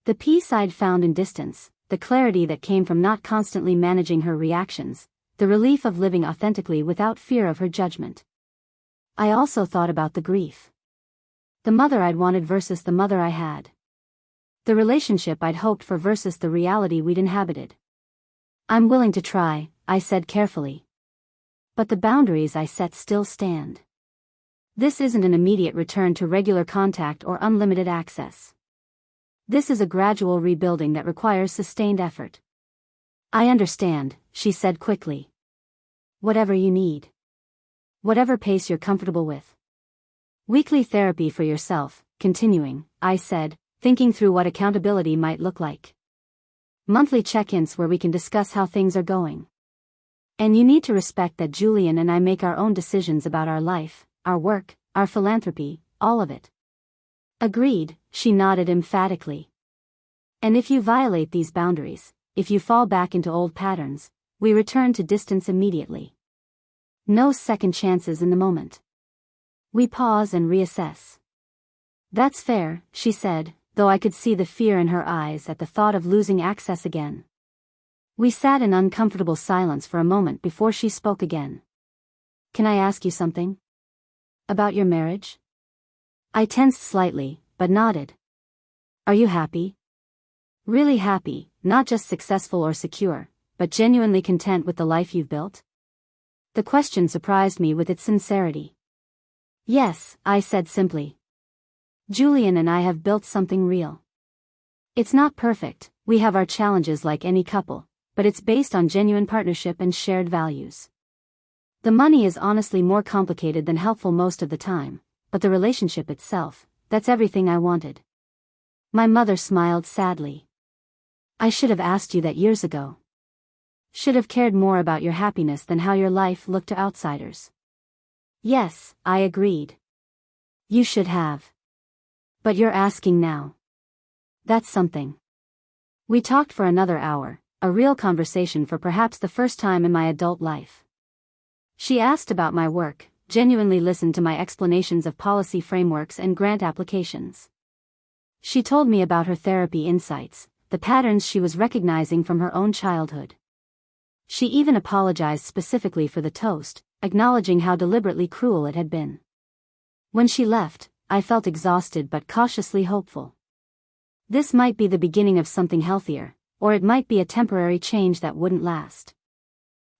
The peace I'd found in distance, the clarity that came from not constantly managing her reactions, the relief of living authentically without fear of her judgment. I also thought about the grief. The mother I'd wanted versus the mother I had. The relationship I'd hoped for versus the reality we'd inhabited. "I'm willing to try," I said carefully. "But the boundaries I set still stand. This isn't an immediate return to regular contact or unlimited access. This is a gradual rebuilding that requires sustained effort." "I understand," she said quickly. "Whatever you need." Whatever pace you're comfortable with. Weekly therapy for yourself, continuing, I said, thinking through what accountability might look like. Monthly check-ins where we can discuss how things are going. And you need to respect that Julian and I make our own decisions about our life, our work, our philanthropy, all of it. Agreed, she nodded emphatically. And if you violate these boundaries, if you fall back into old patterns, we return to distance immediately. No second chances in the moment. We pause and reassess. That's fair, she said, though I could see the fear in her eyes at the thought of losing access again. We sat in uncomfortable silence for a moment before she spoke again. Can I ask you something? About your marriage? I tensed slightly, but nodded. Are you happy? Really happy, not just successful or secure, but genuinely content with the life you've built? The question surprised me with its sincerity. Yes, I said simply. Julian and I have built something real. It's not perfect, we have our challenges like any couple, but it's based on genuine partnership and shared values. The money is honestly more complicated than helpful most of the time, but the relationship itself, that's everything I wanted. My mother smiled sadly. I should have asked you that years ago. Should have cared more about your happiness than how your life looked to outsiders. Yes, I agreed. You should have. But you're asking now. That's something. We talked for another hour, a real conversation for perhaps the first time in my adult life. She asked about my work, genuinely listened to my explanations of policy frameworks and grant applications. She told me about her therapy insights, the patterns she was recognizing from her own childhood. She even apologized specifically for the toast, acknowledging how deliberately cruel it had been. When she left, I felt exhausted but cautiously hopeful. This might be the beginning of something healthier, or it might be a temporary change that wouldn't last.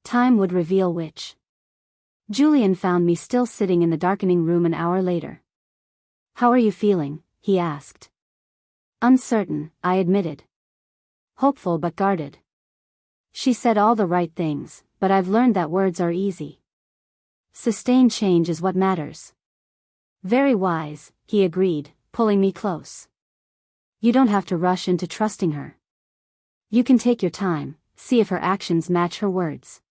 Time would reveal which. Julian found me still sitting in the darkening room an hour later. How are you feeling? He asked. Uncertain, I admitted. Hopeful but guarded. She said all the right things, but I've learned that words are easy. Sustained change is what matters. Very wise, he agreed, pulling me close. You don't have to rush into trusting her. You can take your time, see if her actions match her words.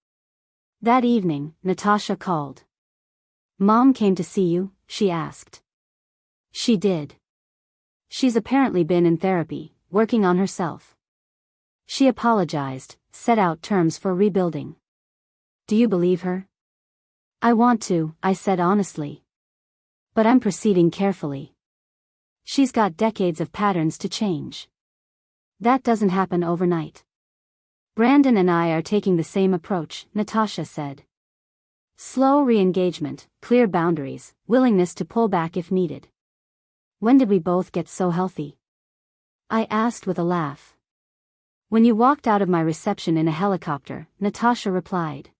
That evening, Natasha called. Mom came to see you, she asked. She did. She's apparently been in therapy, working on herself. She apologized, set out terms for rebuilding. Do you believe her? I want to, I said honestly. But I'm proceeding carefully. She's got decades of patterns to change. That doesn't happen overnight. Brandon and I are taking the same approach, Natasha said. Slow re-engagement, clear boundaries, willingness to pull back if needed. When did we both get so healthy? I asked with a laugh. When you walked out of my reception in a helicopter, Natasha replied.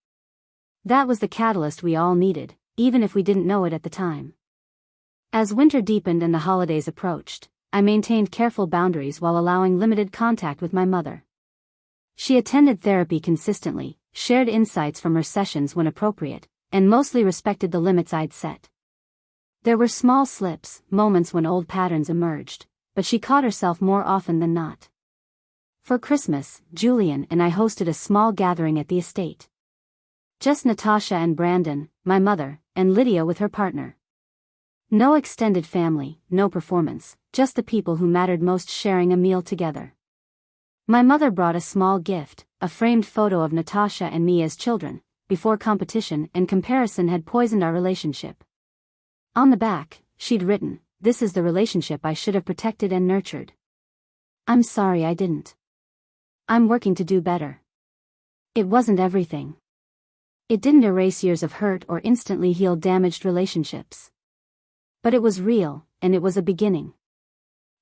That was the catalyst we all needed, even if we didn't know it at the time. As winter deepened and the holidays approached, I maintained careful boundaries while allowing limited contact with my mother. She attended therapy consistently, shared insights from her sessions when appropriate, and mostly respected the limits I'd set. There were small slips, moments when old patterns emerged, but she caught herself more often than not. For Christmas, Julian and I hosted a small gathering at the estate. Just Natasha and Brandon, my mother, and Lydia with her partner. No extended family, no performance, just the people who mattered most sharing a meal together. My mother brought a small gift, a framed photo of Natasha and me as children, before competition and comparison had poisoned our relationship. On the back, she'd written, "This is the relationship I should have protected and nurtured. I'm sorry I didn't. I'm working to do better." It wasn't everything. It didn't erase years of hurt or instantly heal damaged relationships. But it was real, and it was a beginning.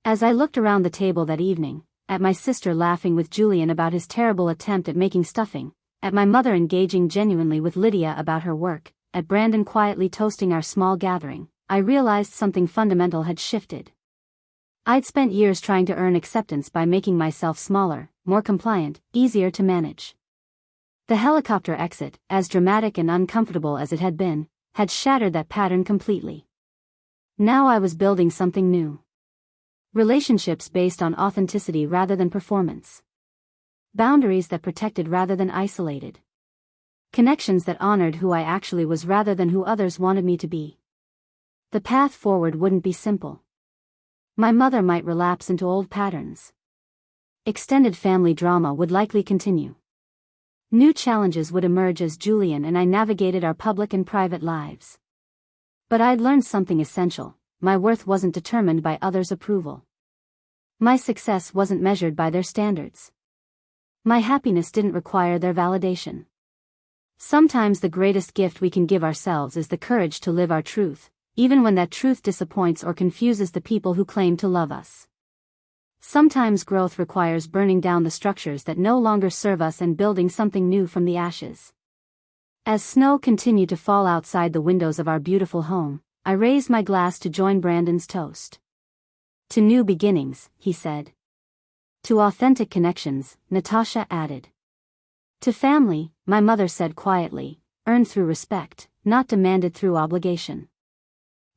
As I looked around the table that evening, at my sister laughing with Julian about his terrible attempt at making stuffing, at my mother engaging genuinely with Lydia about her work, at Brandon quietly toasting our small gathering, I realized something fundamental had shifted. I'd spent years trying to earn acceptance by making myself smaller, more compliant, easier to manage. The helicopter exit, as dramatic and uncomfortable as it had been, had shattered that pattern completely. Now I was building something new. Relationships based on authenticity rather than performance. Boundaries that protected rather than isolated. Connections that honored who I actually was rather than who others wanted me to be. The path forward wouldn't be simple. My mother might relapse into old patterns. Extended family drama would likely continue. New challenges would emerge as Julian and I navigated our public and private lives. But I'd learned something essential: my worth wasn't determined by others' approval. My success wasn't measured by their standards. My happiness didn't require their validation. Sometimes the greatest gift we can give ourselves is the courage to live our truth, even when that truth disappoints or confuses the people who claim to love us. Sometimes growth requires burning down the structures that no longer serve us and building something new from the ashes. As snow continued to fall outside the windows of our beautiful home, I raised my glass to join Brandon's toast. To new beginnings, he said. To authentic connections, Natasha added. To family, my mother said quietly, earned through respect, not demanded through obligation.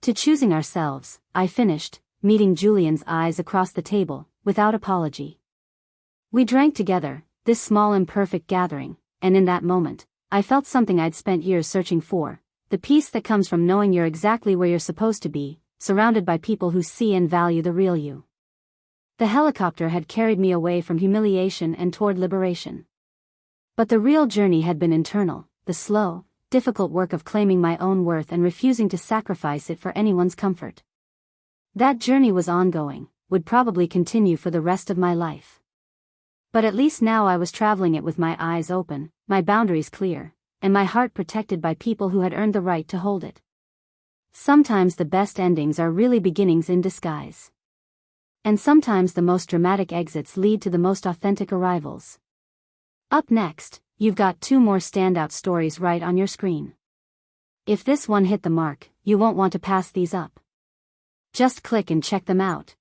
To choosing ourselves, I finished, meeting Julian's eyes across the table, without apology. We drank together, this small imperfect gathering, and in that moment, I felt something I'd spent years searching for, the peace that comes from knowing you're exactly where you're supposed to be, surrounded by people who see and value the real you. The helicopter had carried me away from humiliation and toward liberation. But the real journey had been internal, the slow, difficult work of claiming my own worth and refusing to sacrifice it for anyone's comfort. That journey was ongoing, would probably continue for the rest of my life. But at least now I was traveling it with my eyes open, my boundaries clear, and my heart protected by people who had earned the right to hold it. Sometimes the best endings are really beginnings in disguise. And sometimes the most dramatic exits lead to the most authentic arrivals. Up next, you've got 2 more standout stories right on your screen. If this one hit the mark, you won't want to pass these up. Just click and check them out.